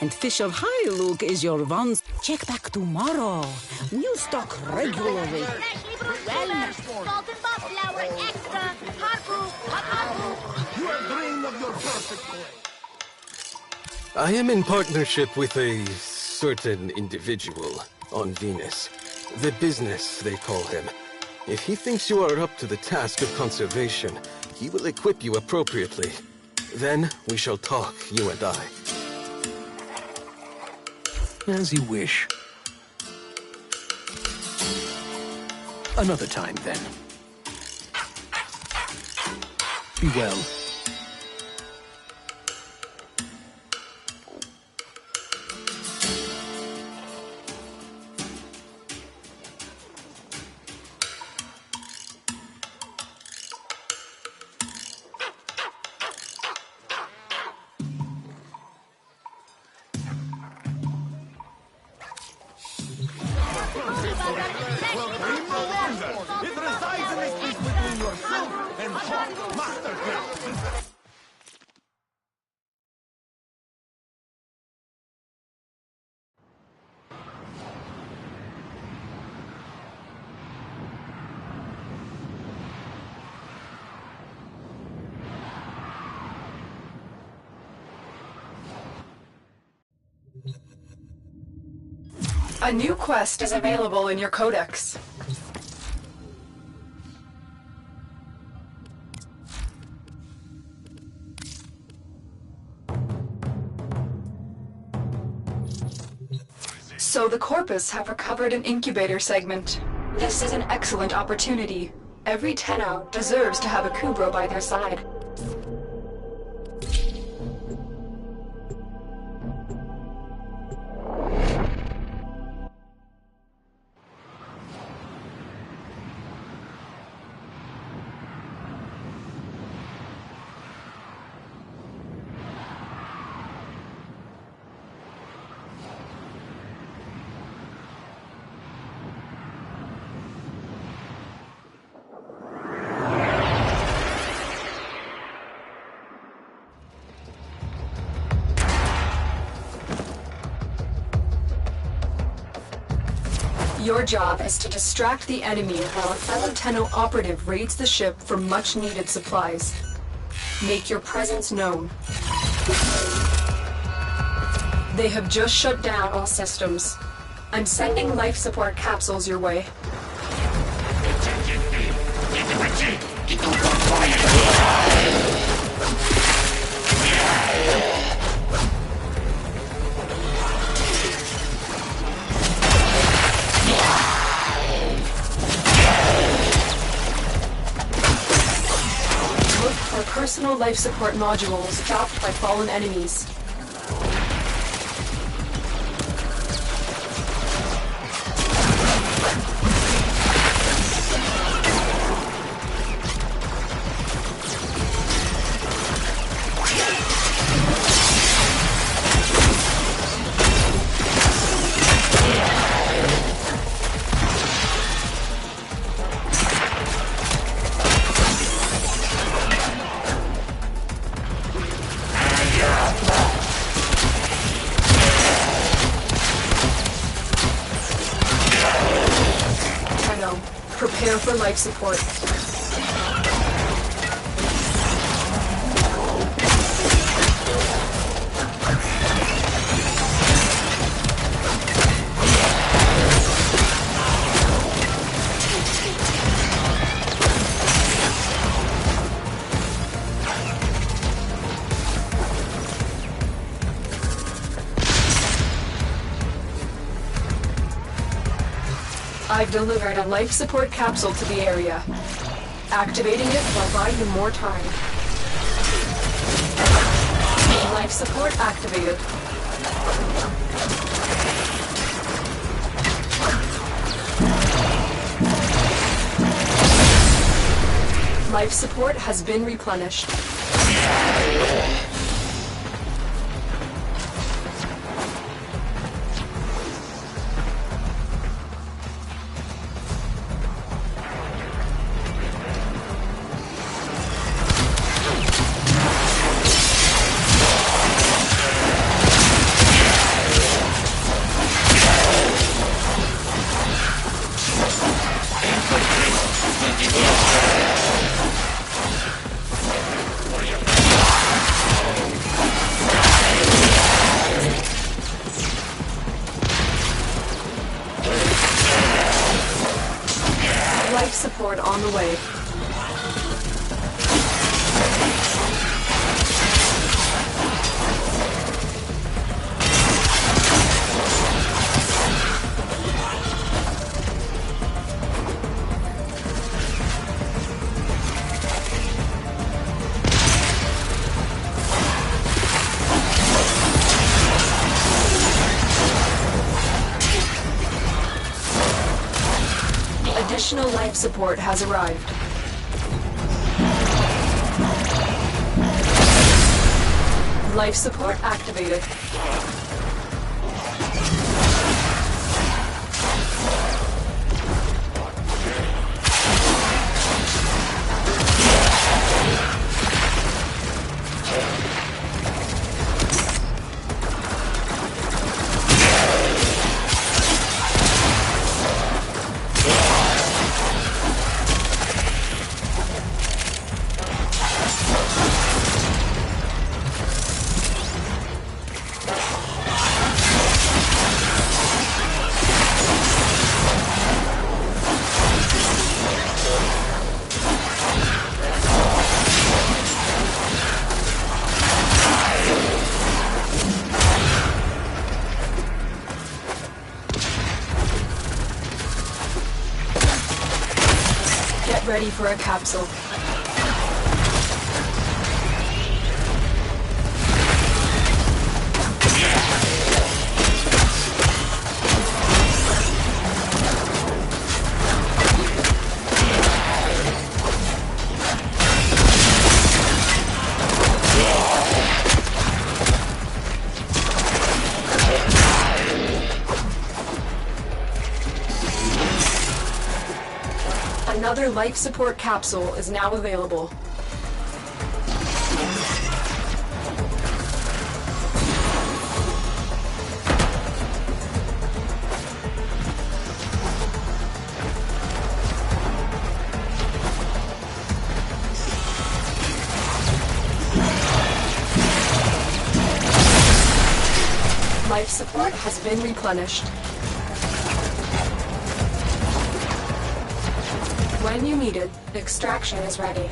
And Fisher Highlook is your one. Check back tomorrow. We'll stock regularly. Wellness, salt and buff flour, extra, hot You have dreamed of your perfect play. I am in partnership with a certain individual on Venus. The business, they call him. If he thinks you are up to the task of conservation, he will equip you appropriately. Then we shall talk, you and I. As you wish. Another time, then. Be well. A new quest is available in your codex. So the Corpus have recovered an incubator segment. This is an excellent opportunity. Every Tenno deserves to have a Kubro by their side. Your job is to distract the enemy while a fellow Tenno operative raids the ship for much-needed supplies. Make your presence known. They have just shut down all systems. I'm sending life support capsules your way. Look for personal life support modules dropped by fallen enemies. Prepare for life support. I've delivered a life support capsule to the area. Activating it will buy you more time. Life support activated. Life support has been replenished. Life support on the way. Additional life support has arrived. Life support activated. Get ready for a capsule. Another life support capsule is now available. Life support has been replenished. When you need it, extraction is ready.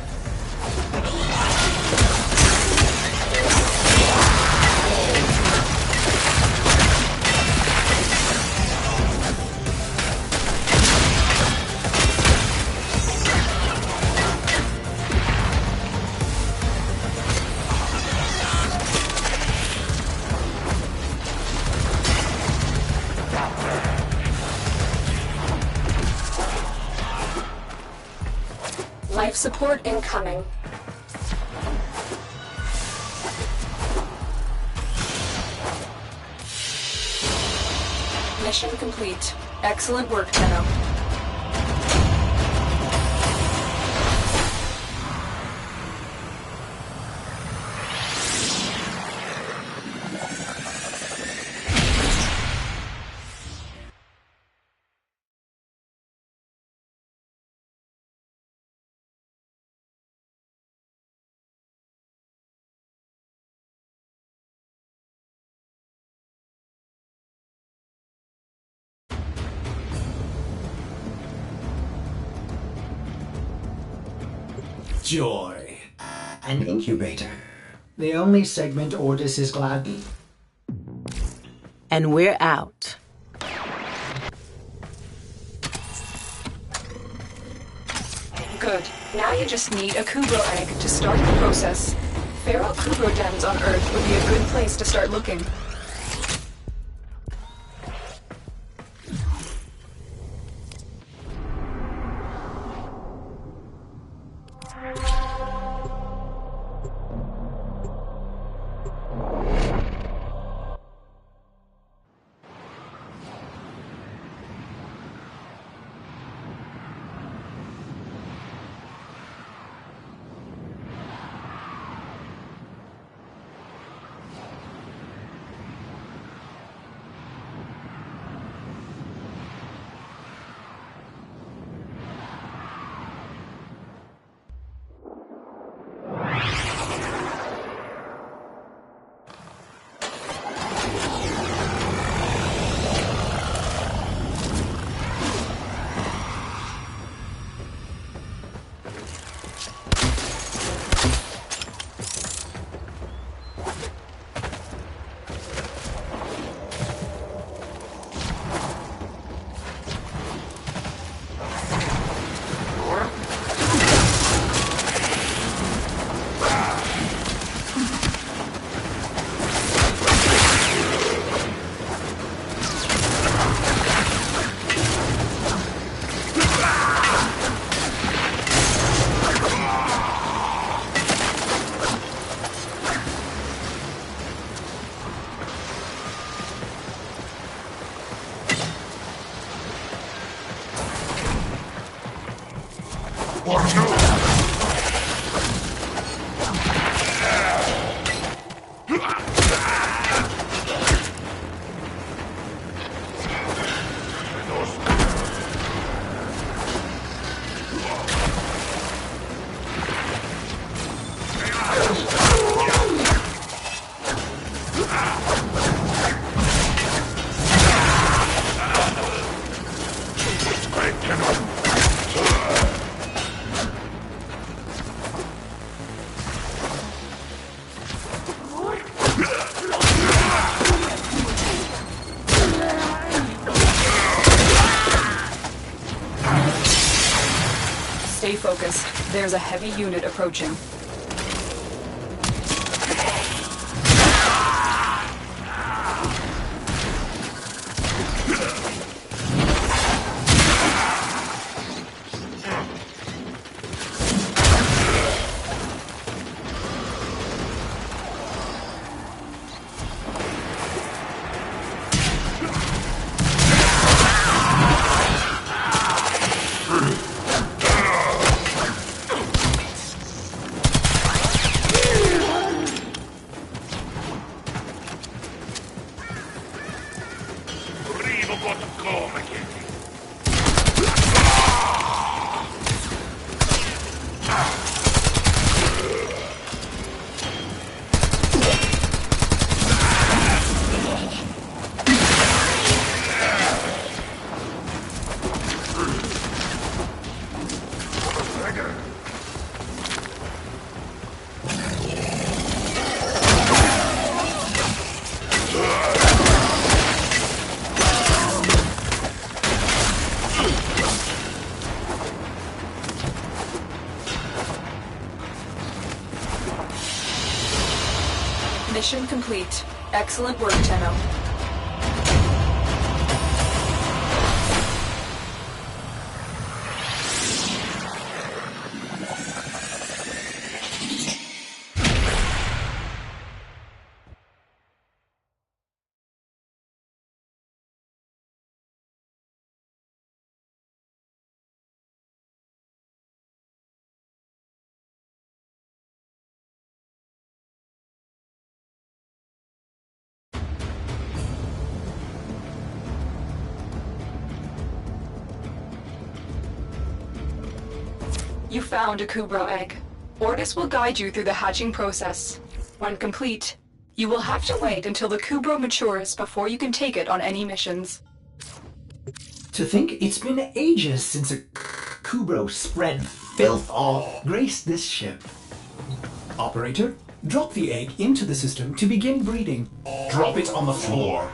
Life support incoming. Mission complete. Excellent work, Tenno. Joy. An incubator. The only segment Ordis is glad. And we're out. Good. Now you just need a Kubro egg to start the process. Feral Kubro dens on Earth would be a good place to start looking. Stay focused. There's a heavy unit approaching. Mission complete. Excellent work, Tenno. You found a Kubro egg. Ordis will guide you through the hatching process. When complete, you will have to wait until the Kubro matures before you can take it on any missions. To think it's been ages since a Kubro spread filth all graced this ship. Operator, drop the egg into the system to begin breeding. Drop it on the floor.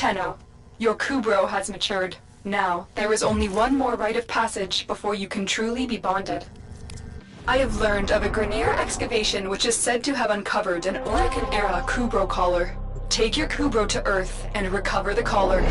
Tenno, your Kubro has matured. Now, there is only one more rite of passage before you can truly be bonded. I have learned of a Grineer excavation which is said to have uncovered an Orokin-era Kubro collar. Take your Kubro to Earth and recover the collar.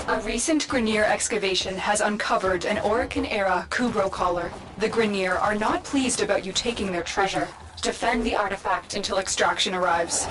A recent Grineer excavation has uncovered an Orokin-era Kubro collar. The Grineer are not pleased about you taking their treasure. Defend the artifact until extraction arrives.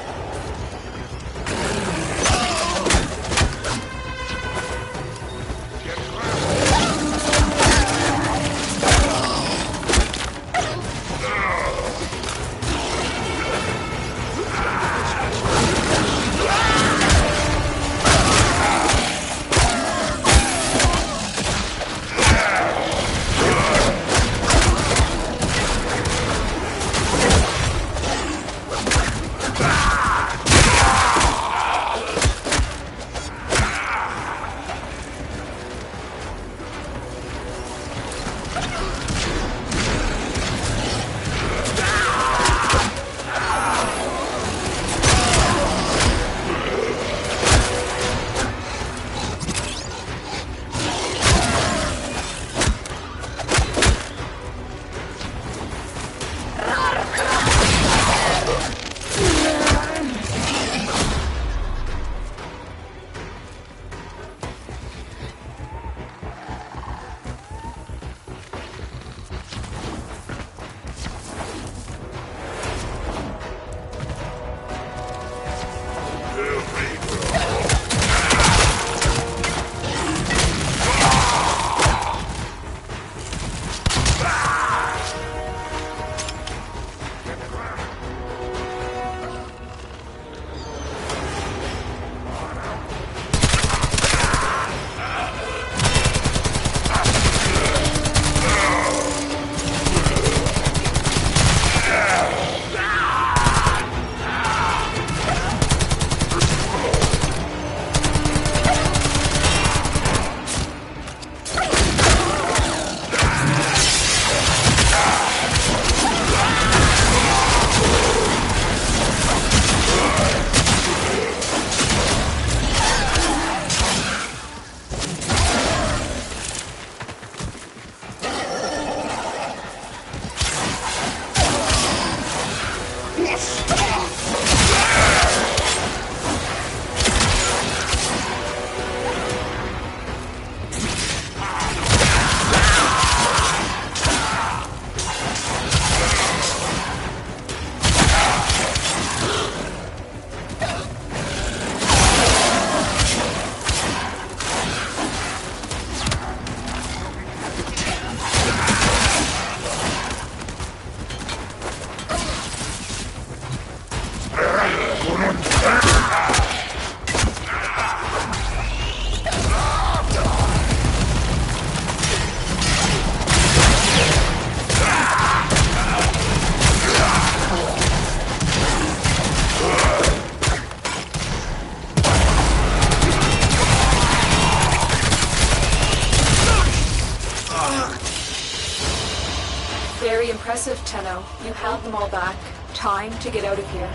Very impressive, Tenno. You held them all back. Time to get out of here.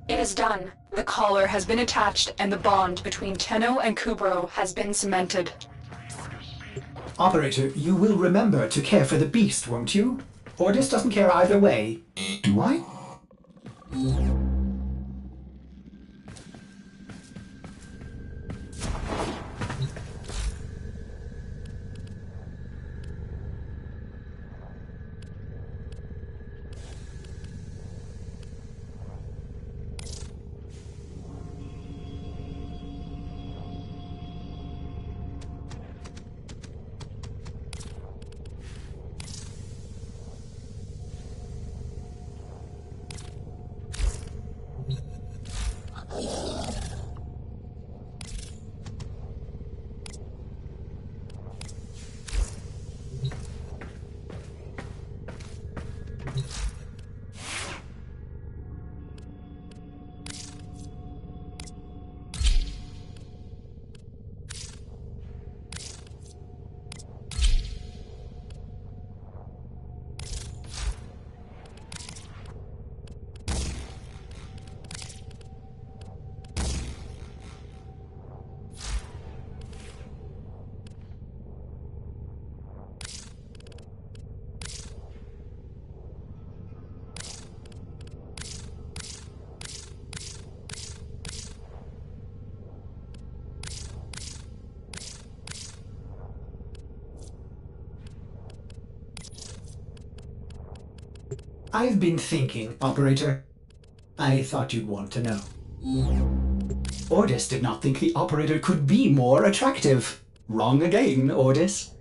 It is done. The collar has been attached and the bond between Tenno and Kubro has been cemented. Operator, you will remember to care for the beast, won't you? Ordis doesn't care either way. Do I? I've been thinking, Operator. I thought you'd want to know. Ordis did not think the Operator could be more attractive. Wrong again, Ordis.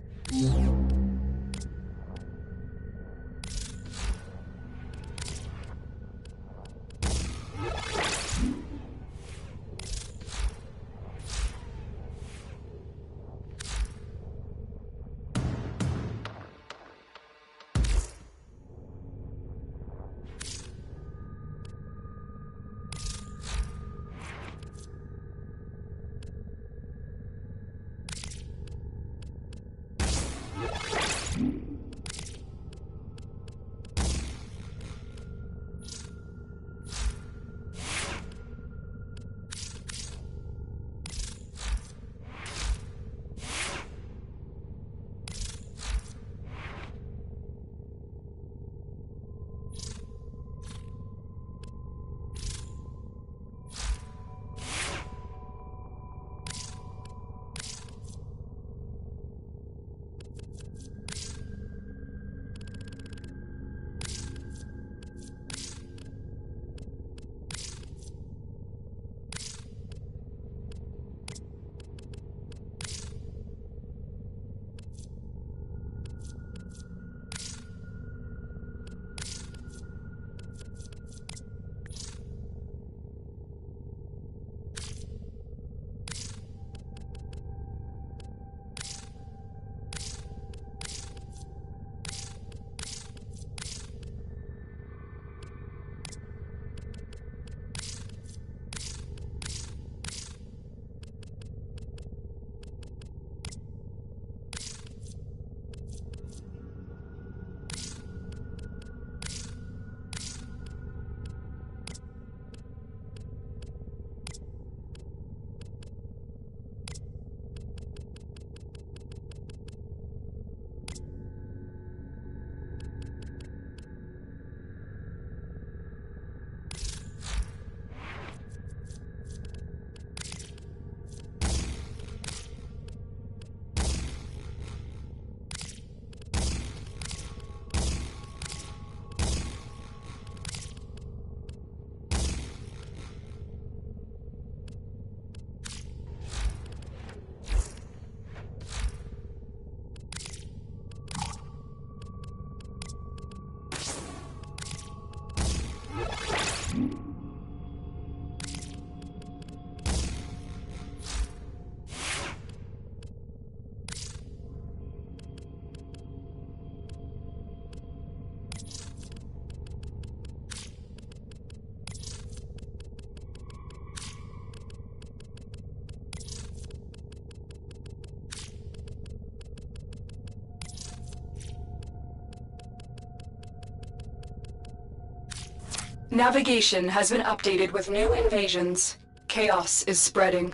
Navigation has been updated with new invasions. Chaos is spreading.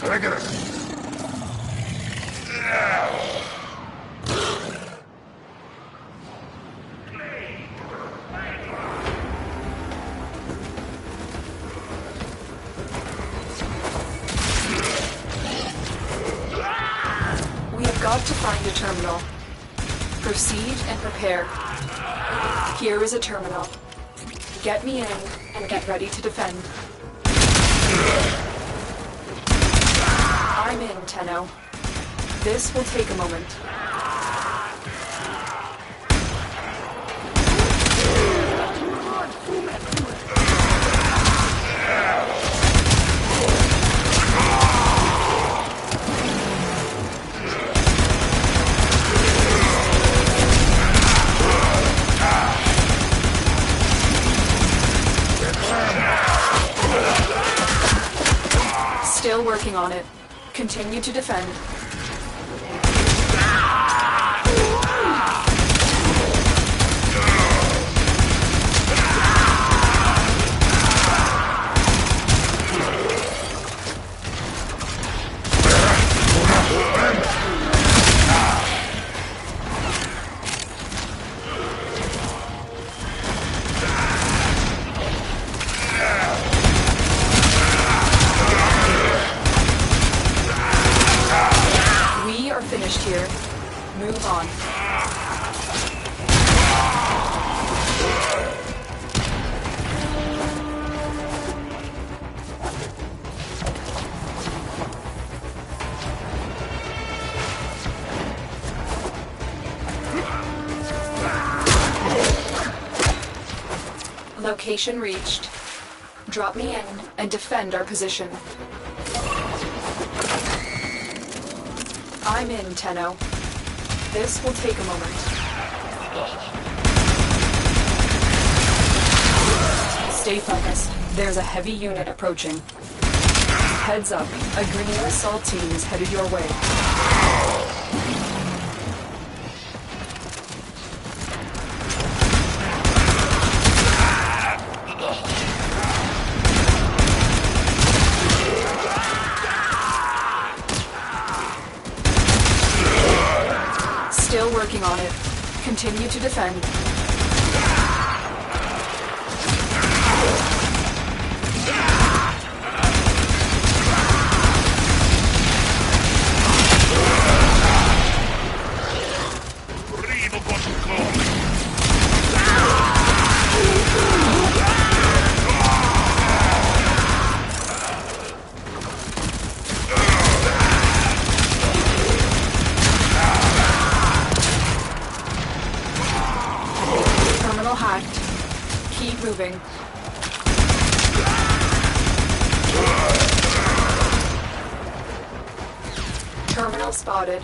We have got to find a terminal. Proceed and prepare. Here is a terminal. Get me in and get ready to defend. I'm in, Tenno. This will take a moment. Still working on it. Continue to defend. Finished here. Move on. Location reached. Drop me in and defend our position. I'm in, Tenno. This will take a moment. Stay focused. There's a heavy unit approaching. Heads up. A green assault team is headed your way. Still working on it. Continue to defend. Hacked. Keep moving. Terminal spotted.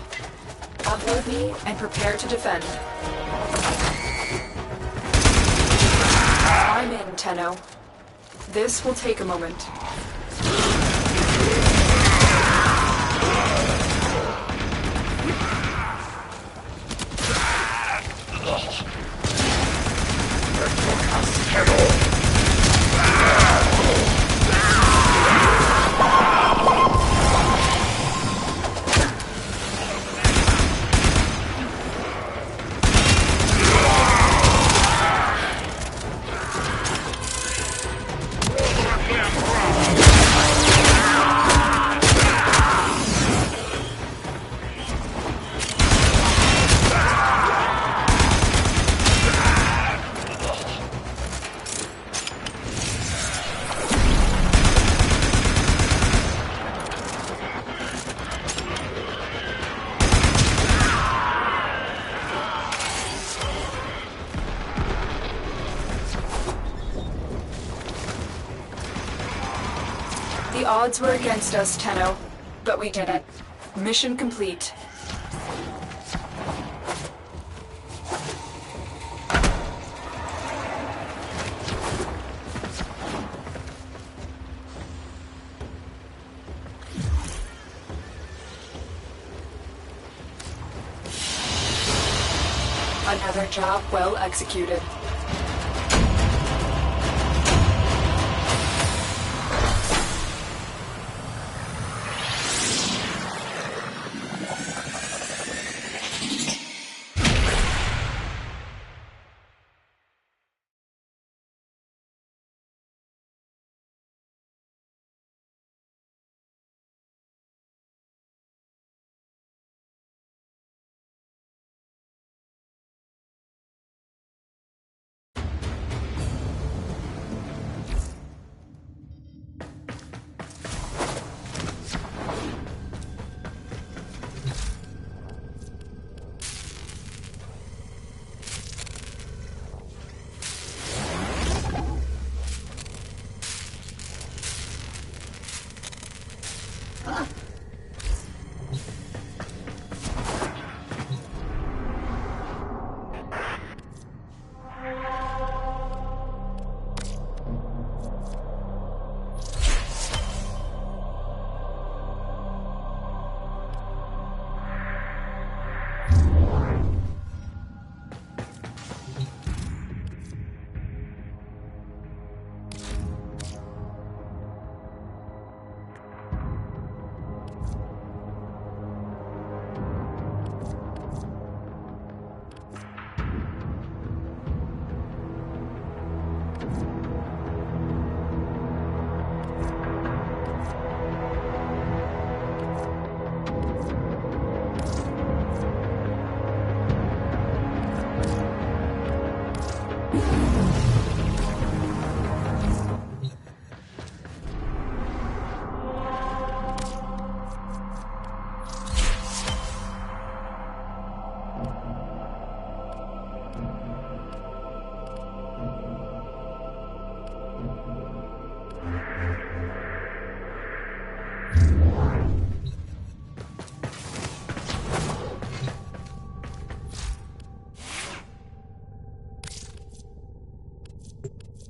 Upload me and prepare to defend. I'm in, Tenno. This will take a moment. The odds were against us, Tenno, but we did it. Mission complete. Another job well executed.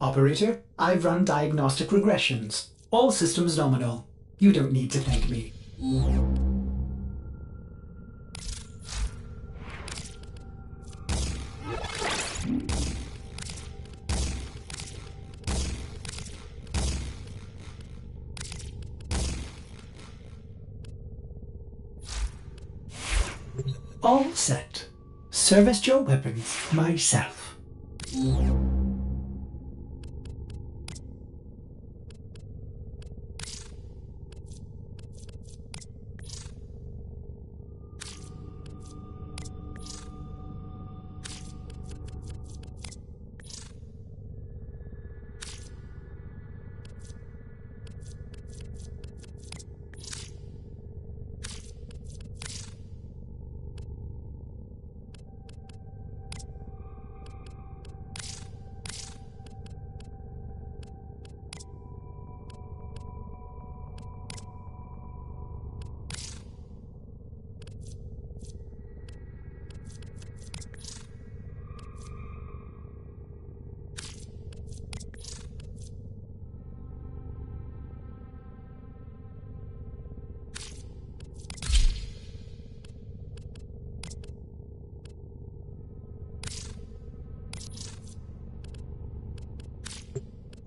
Operator, I've run diagnostic regressions. All systems nominal. You don't need to thank me. All set. Service your weapons myself.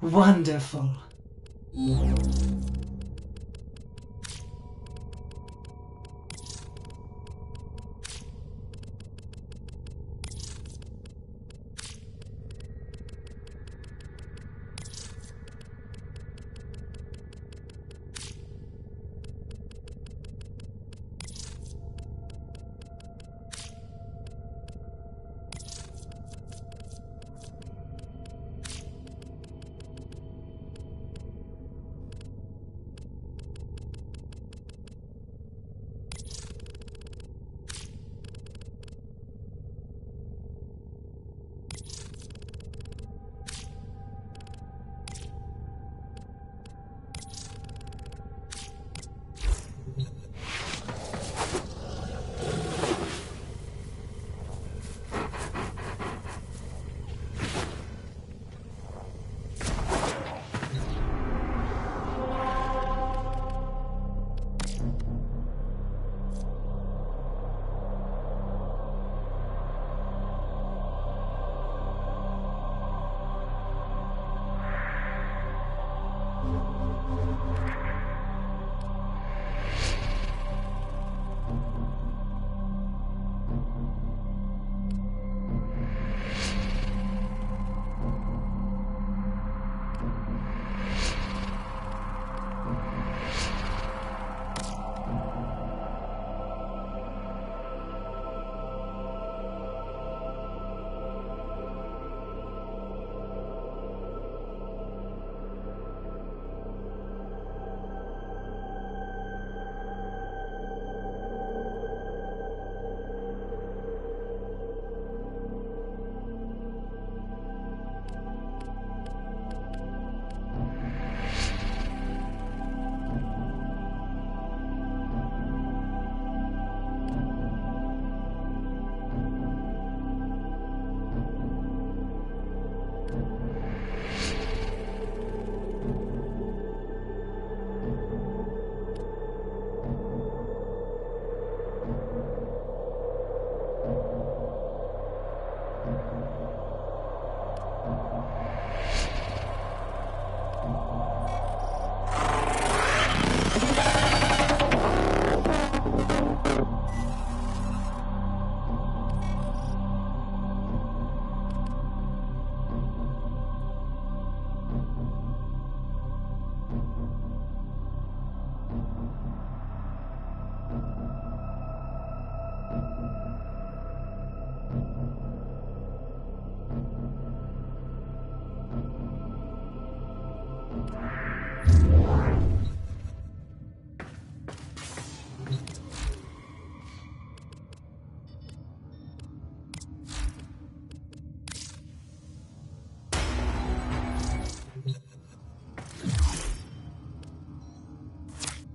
Wonderful.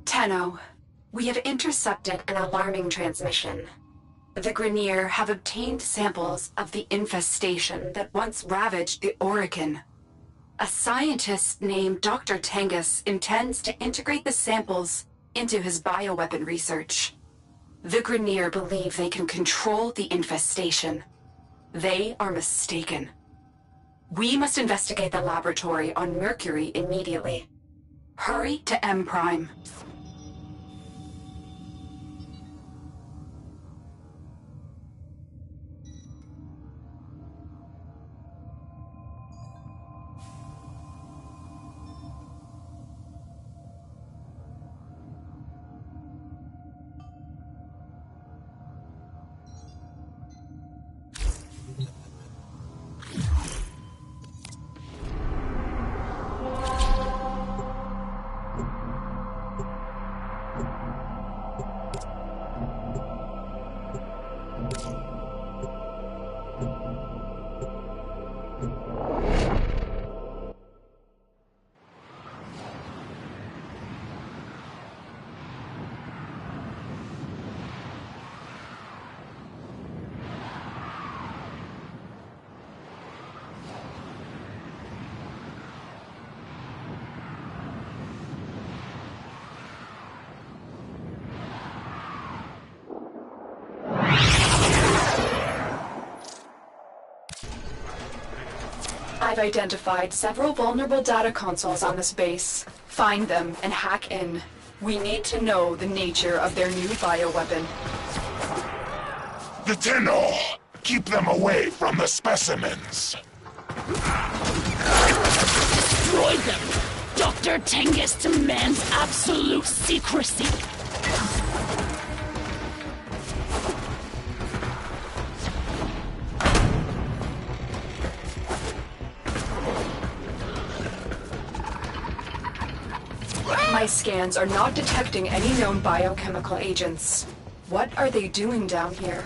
Tenno, We have intercepted an alarming transmission. The Grineer have obtained samples of the infestation that once ravaged the Orokin. A scientist named Dr. Tengus intends to integrate the samples into his bioweapon research. The Grineer believe they can control the infestation. They are mistaken. We must investigate the laboratory on Mercury immediately. Hurry to M Prime. I've identified several vulnerable data consoles on this base. Find them and hack in. We need to know the nature of their new bioweapon. The Tenno! Keep them away from the specimens! Destroy them! Dr. Tengus demands absolute secrecy! My scans are not detecting any known biochemical agents. What are they doing down here?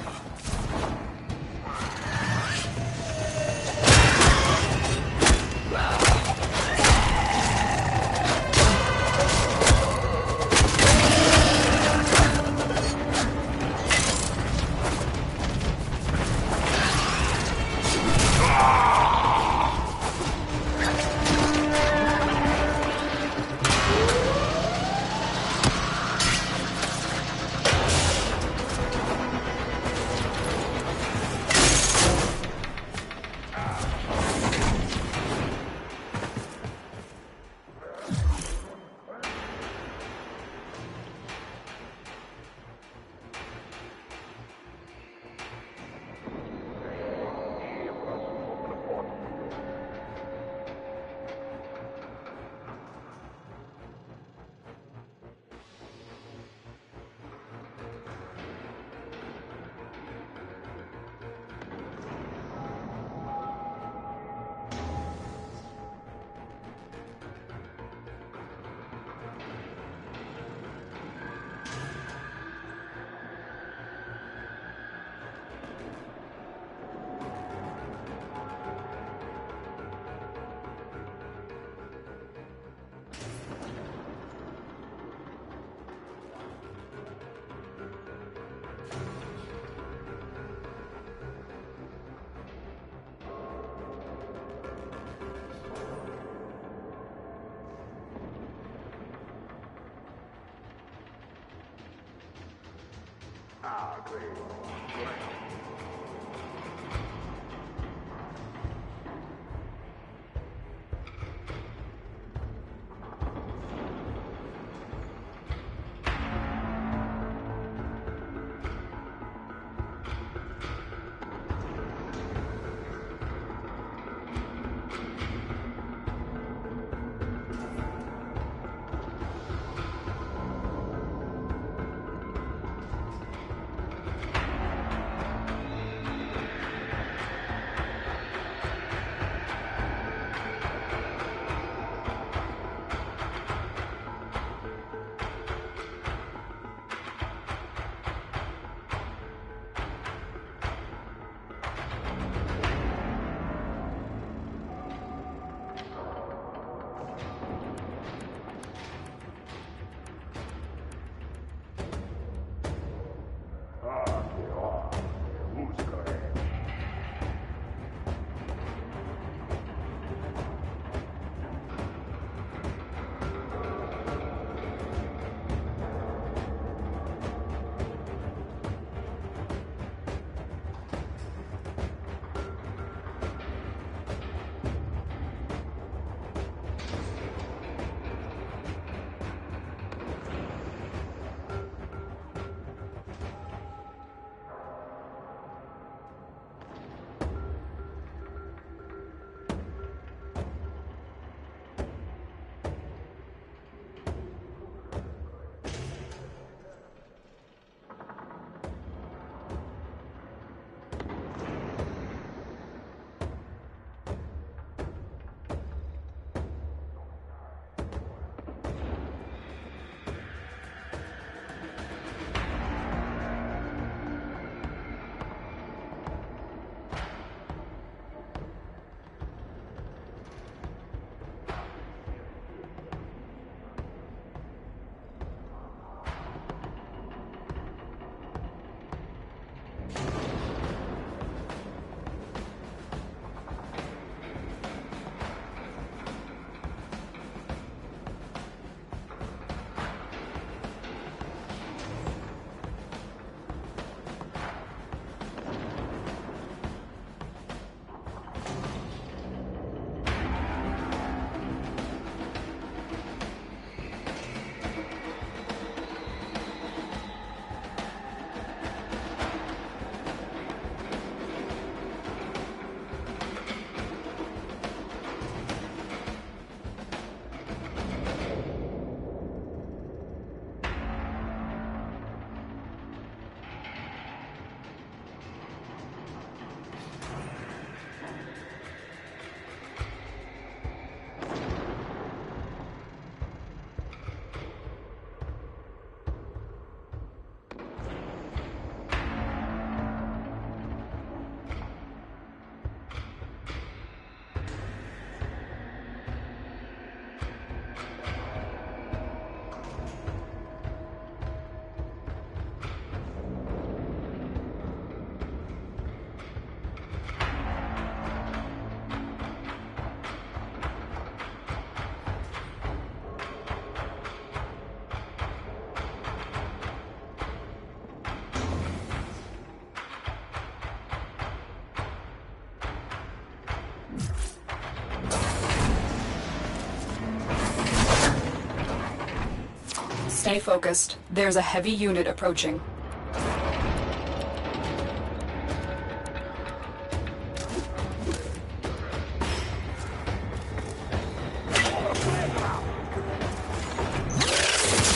Stay focused. There's a heavy unit approaching.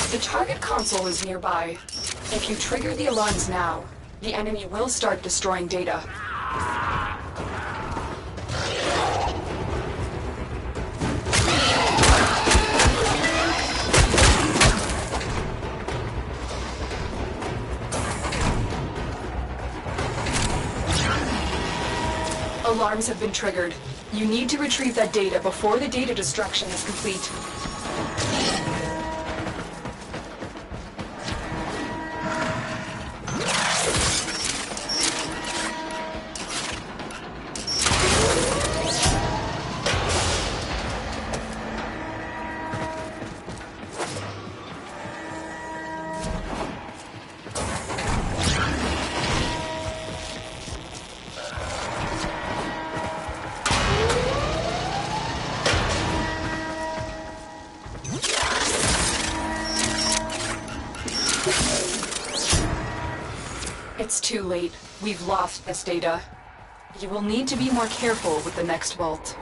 The target console is nearby. If you trigger the alarms now, the enemy will start destroying data. Alarms have been triggered. You need to retrieve that data before the data destruction is complete. It's too late. We've lost this data. You will need to be more careful with the next vault.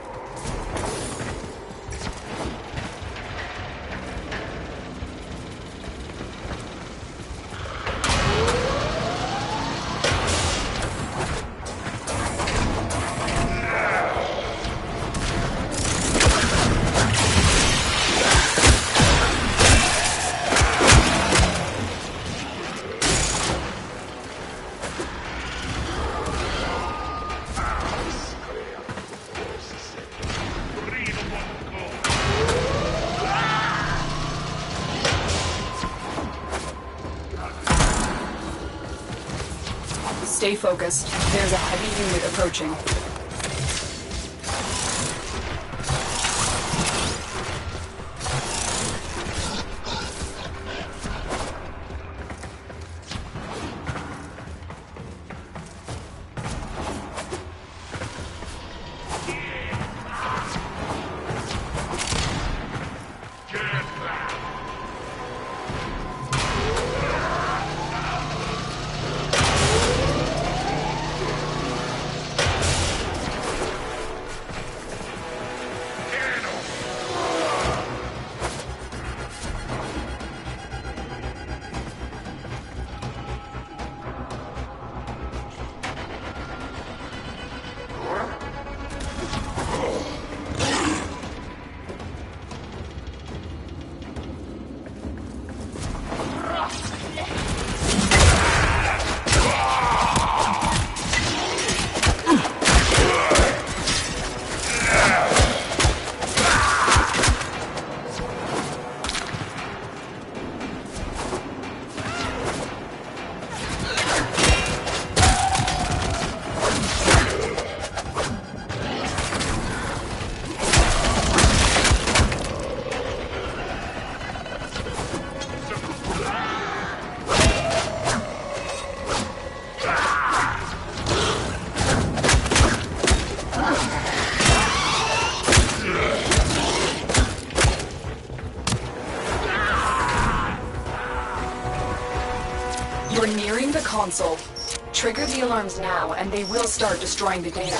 Stay focused. There's a heavy unit approaching. You're nearing the console. Trigger the alarms now, and they will start destroying the data.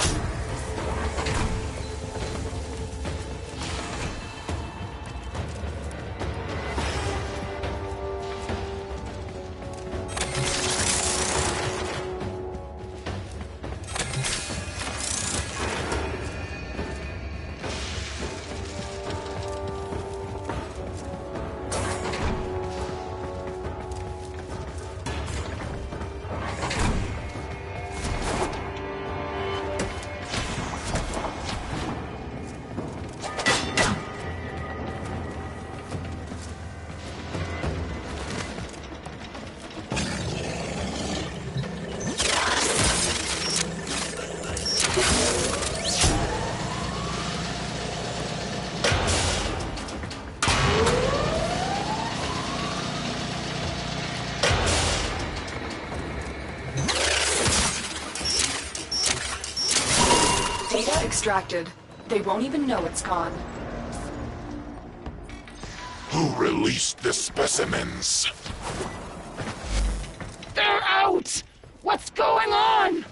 Data extracted. They won't even know it's gone. Who released the specimens? They're out! What's going on?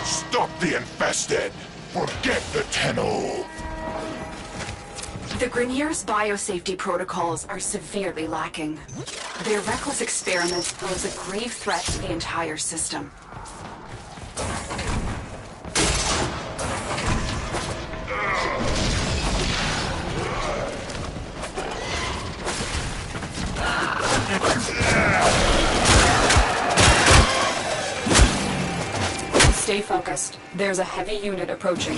Stop the infested! Forget the Tenno! The Grineer's biosafety protocols are severely lacking. Their reckless experiments pose a grave threat to the entire system. Stay focused. There's a heavy unit approaching.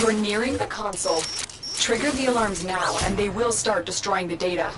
You're nearing the console. Trigger the alarms now, and they will start destroying the data.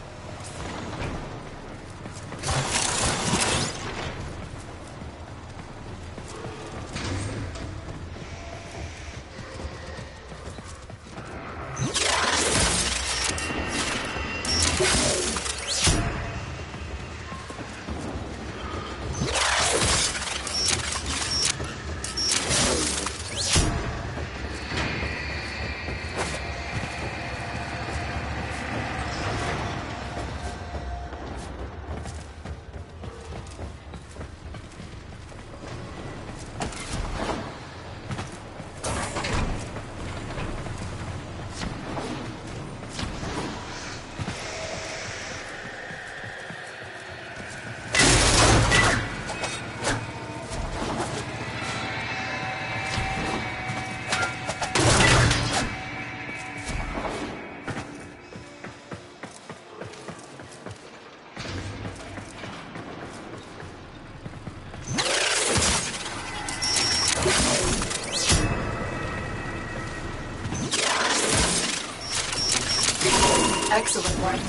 Excellent work.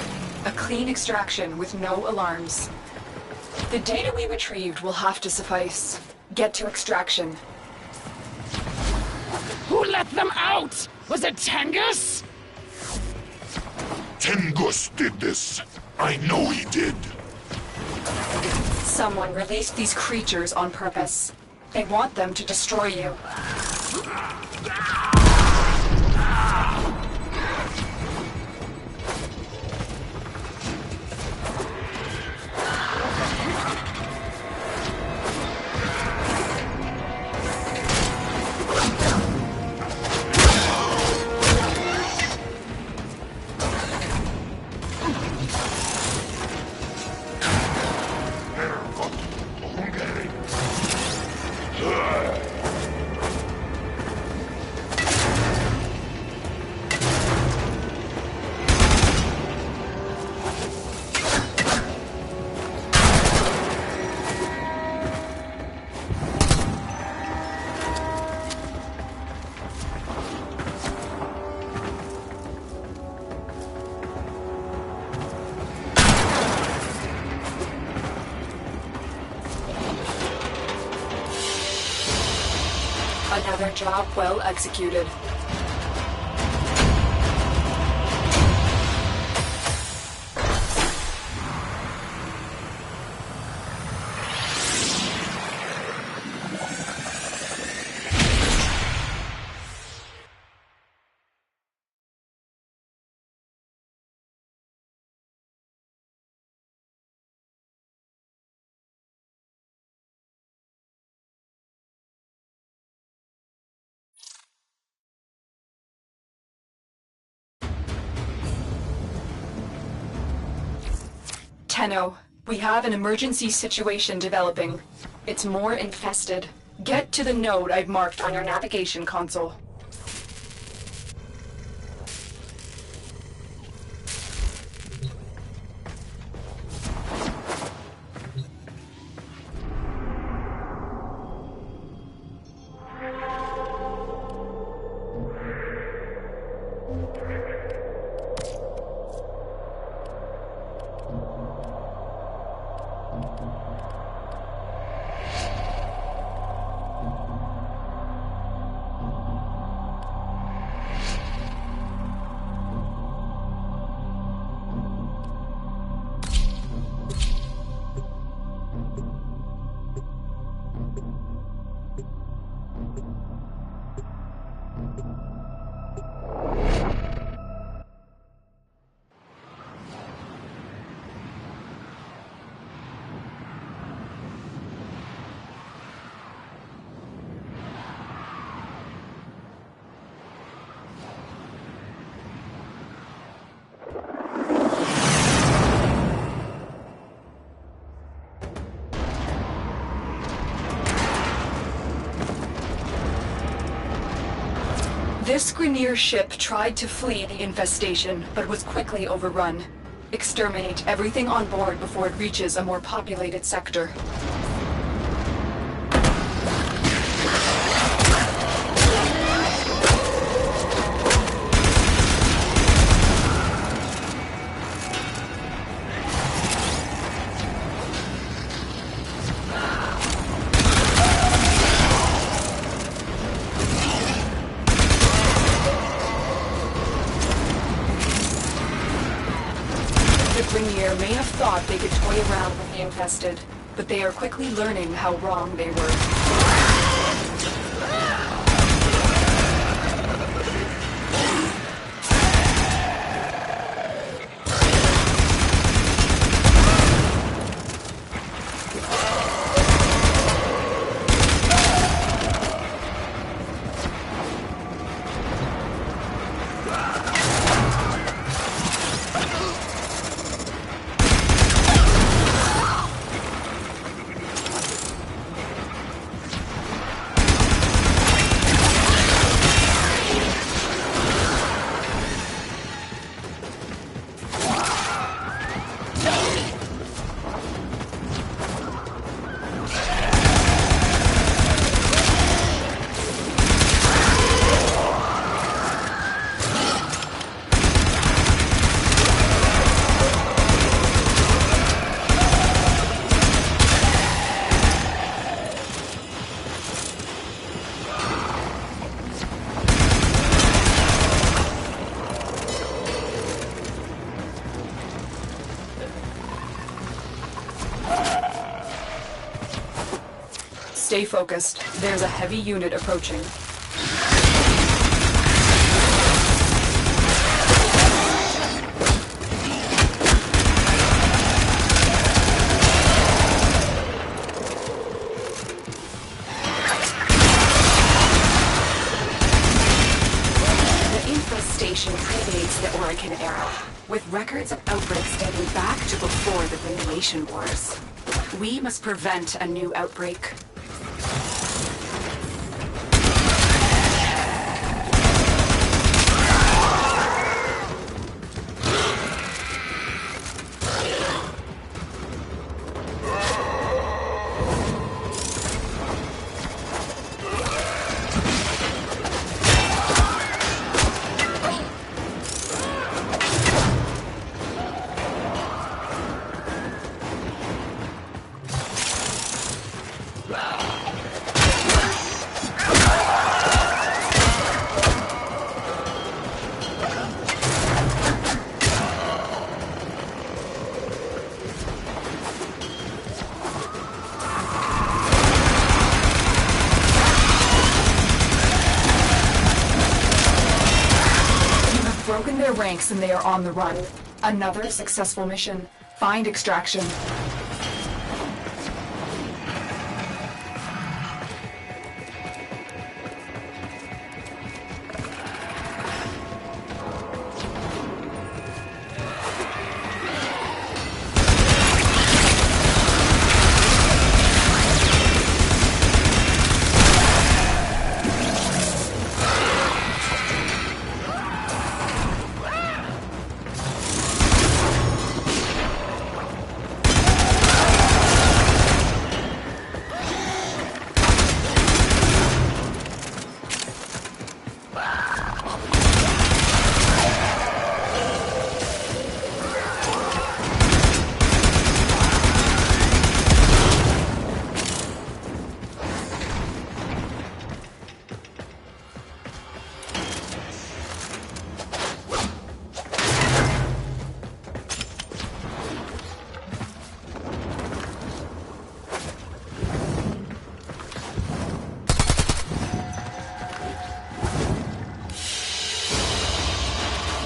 A clean extraction with no alarms. The data we retrieved will have to suffice. Get to extraction. Who let them out? Was it Tengus? Tengus did this. I know he did. Someone released these creatures on purpose. They want them to destroy you. Another job well executed. Tenno, We have an emergency situation developing. It's more infested. Get to the node I've marked on your navigation console. This Grineer ship tried to flee the infestation, but was quickly overrun. Exterminate everything on board before it reaches a more populated sector. Grineer may have thought they could toy around with the infested, but they are quickly learning how wrong they were. Stay focused. There's a heavy unit approaching. The infestation predates the Orokin era, with records of outbreaks dating back to before the Radiation Wars. We must prevent a new outbreak. Broken their ranks and they are on the run. Another successful mission. Find extraction.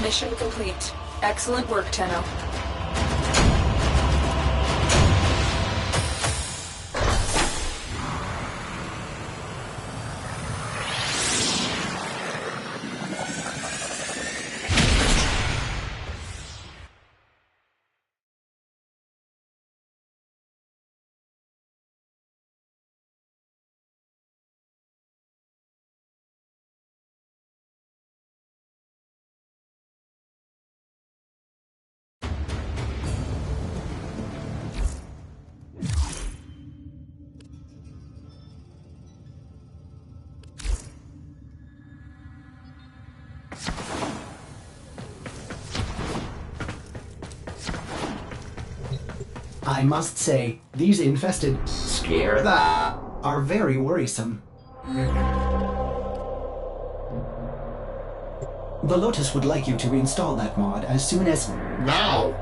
Mission complete. Excellent work, Tenno. I must say, these infested scare that are very worrisome. The Lotus would like you to reinstall that mod as soon as now.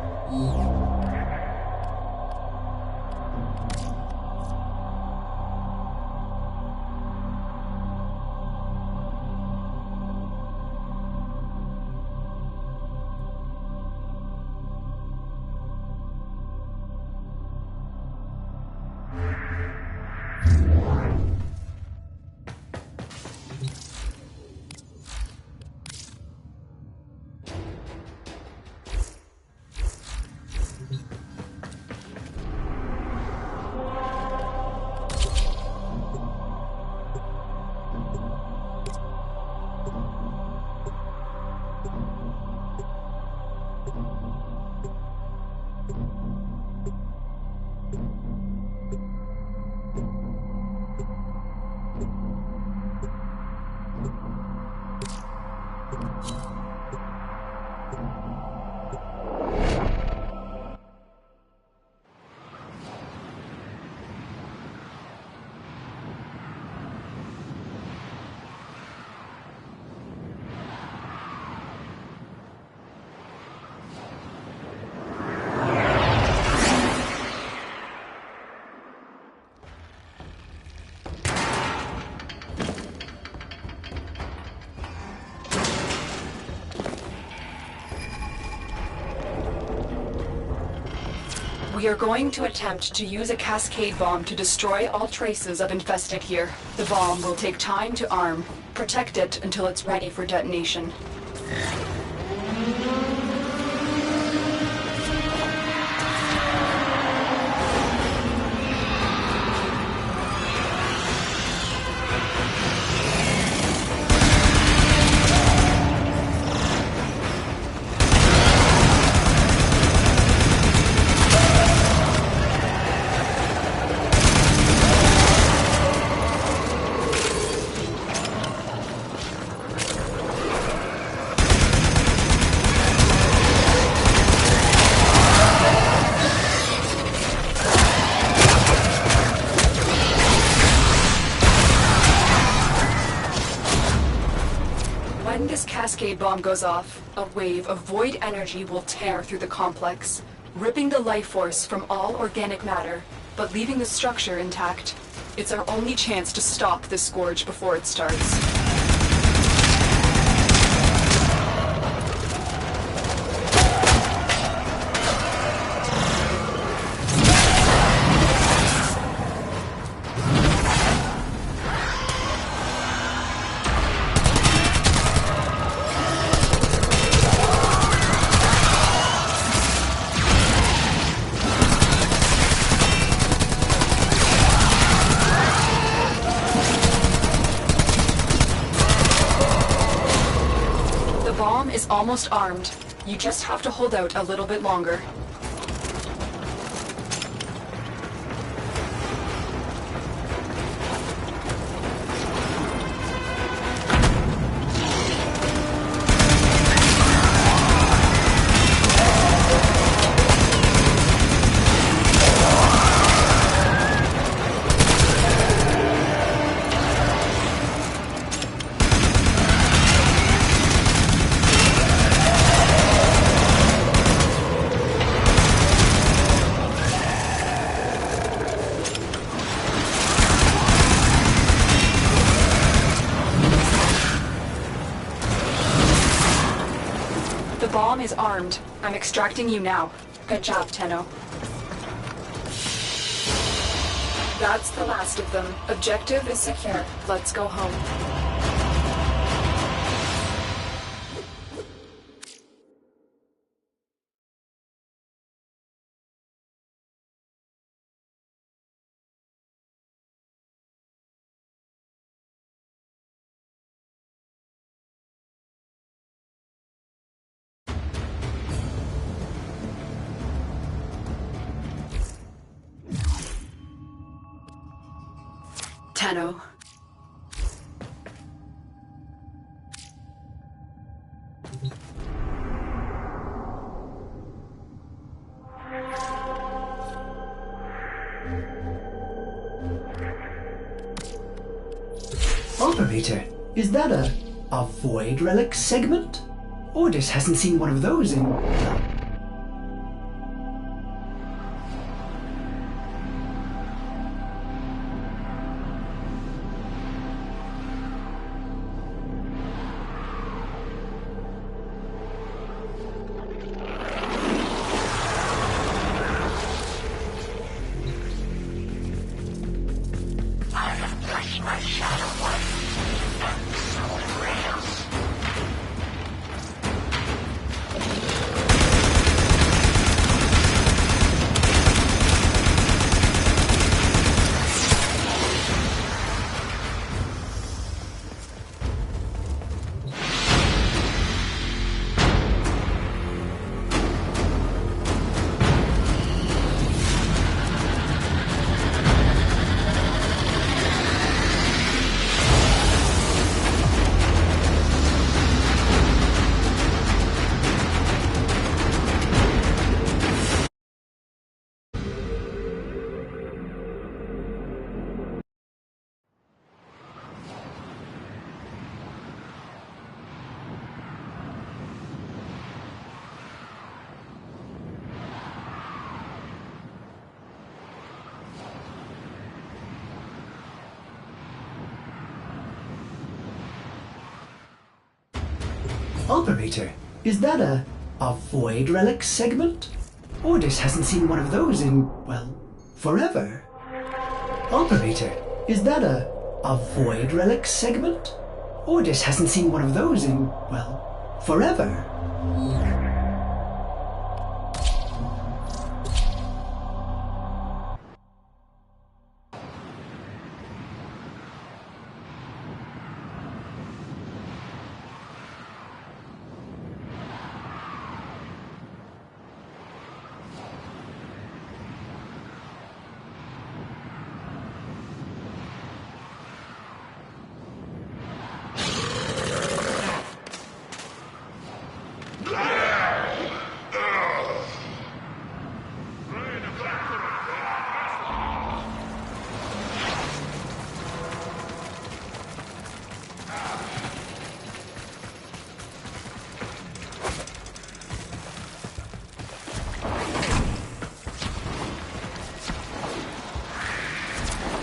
We are going to attempt to use a cascade bomb to destroy all traces of infested here. The bomb will take time to arm. Protect it until it's ready for detonation. When this cascade bomb goes off, a wave of void energy will tear through the complex, ripping the life force from all organic matter, but leaving the structure intact. It's our only chance to stop this scourge before it starts. The bomb is almost armed. You just have to hold out a little bit longer. bomb is armed. I'm extracting you now. Good job, Tenno. That's the last of them. Objective is secure. Let's go home. Tenno. Operator, is that a void relic segment? Ordis hasn't seen one of those in... Operator, is that a void relic segment? Ordis hasn't seen one of those in, well, forever. Operator, is that a void relic segment? Ordis hasn't seen one of those in, well, forever.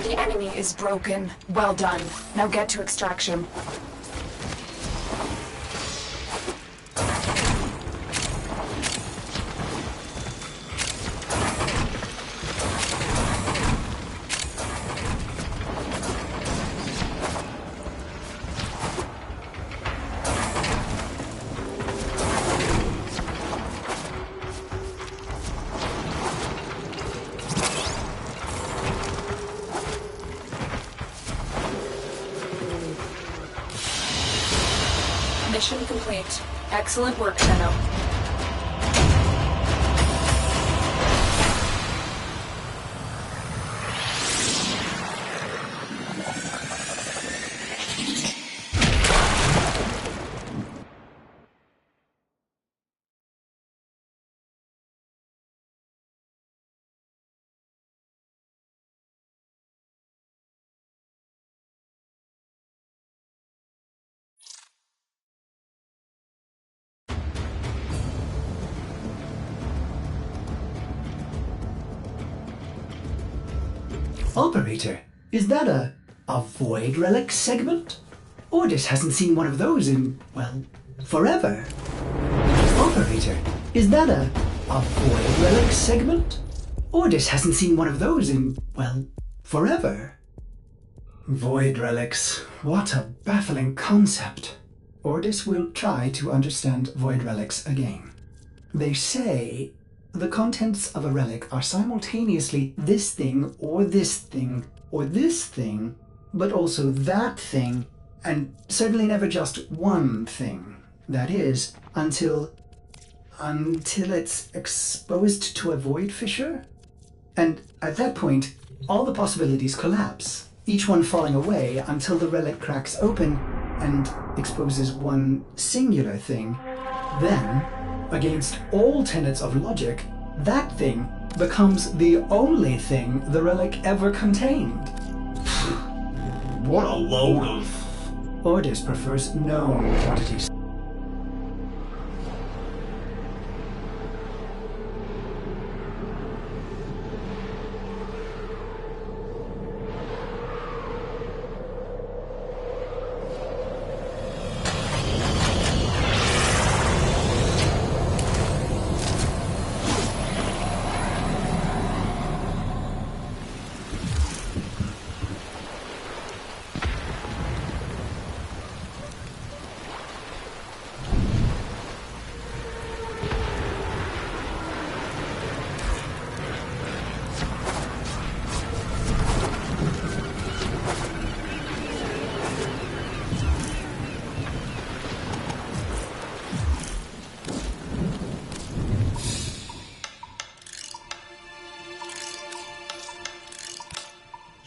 The enemy is broken. Well done. Now get to extraction. Mission complete. Excellent work, Tenno. Operator, is that a void relic segment? Ordis hasn't seen one of those in, well, forever. Operator, is that a void relic segment? Ordis hasn't seen one of those in, well, forever. Void relics. What a baffling concept. Ordis will try to understand void relics again. They say the contents of a relic are simultaneously this thing, or this thing, or this thing, but also that thing, and certainly never just one thing. That is, until it's exposed to a void fissure? And at that point, all the possibilities collapse, each one falling away until the relic cracks open and exposes one singular thing. Then, against all tenets of logic, that thing becomes the only thing the relic ever contained. What a load of... Ordis prefers known quantities.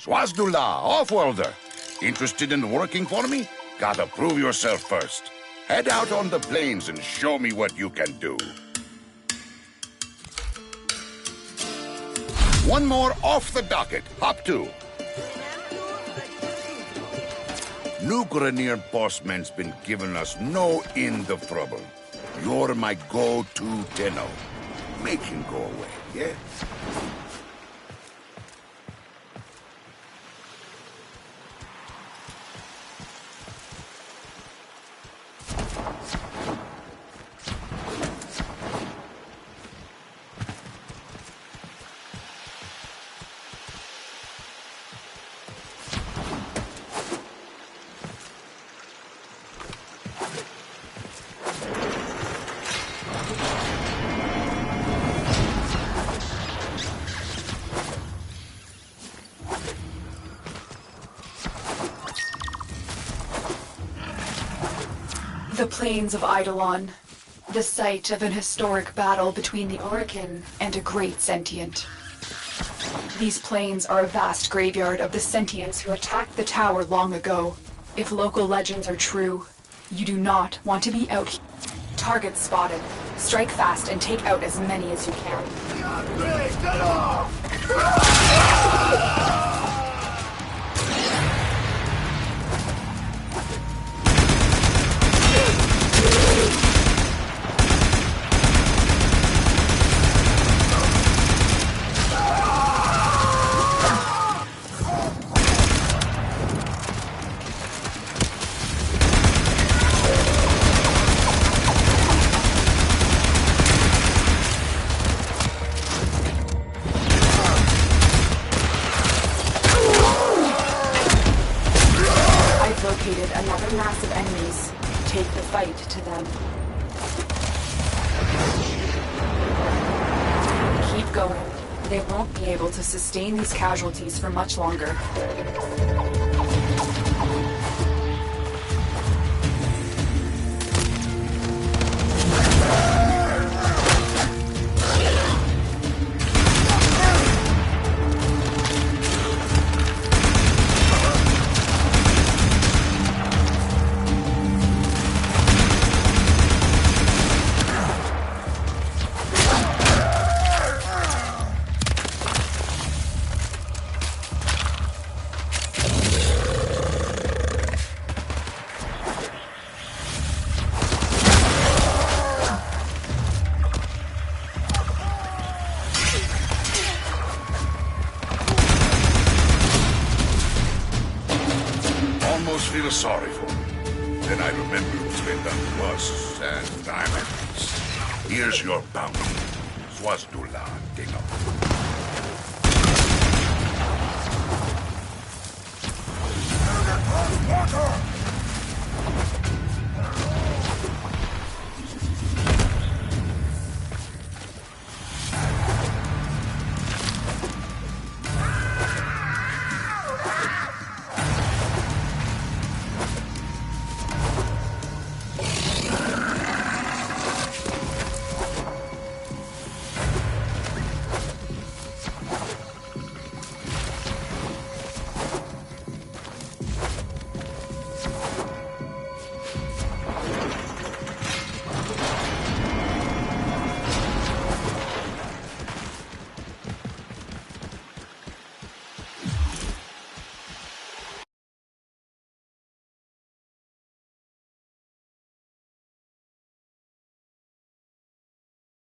Swazdula, Offworlder. Interested in working for me? Gotta prove yourself first. Head out on the plains and show me what you can do. One more off the docket. Hop to. New Grenadier bossman's been giving us no end of trouble. You're my go-to Tenno. Make him go away, yeah? The plains of Eidolon, the site of an historic battle between the Orokin and a great sentient. These plains are a vast graveyard of the sentients who attacked the tower long ago. If local legends are true, you do not want to be out here. Target spotted. Strike fast and take out as many as you can. Another mass of enemies. Take the fight to them. Keep going. They won't be able to sustain these casualties for much longer. Feel sorry for me. Then I remember what's been done to us, and I'm at peace. Here's your bounty. Swazdula, Dino. Water!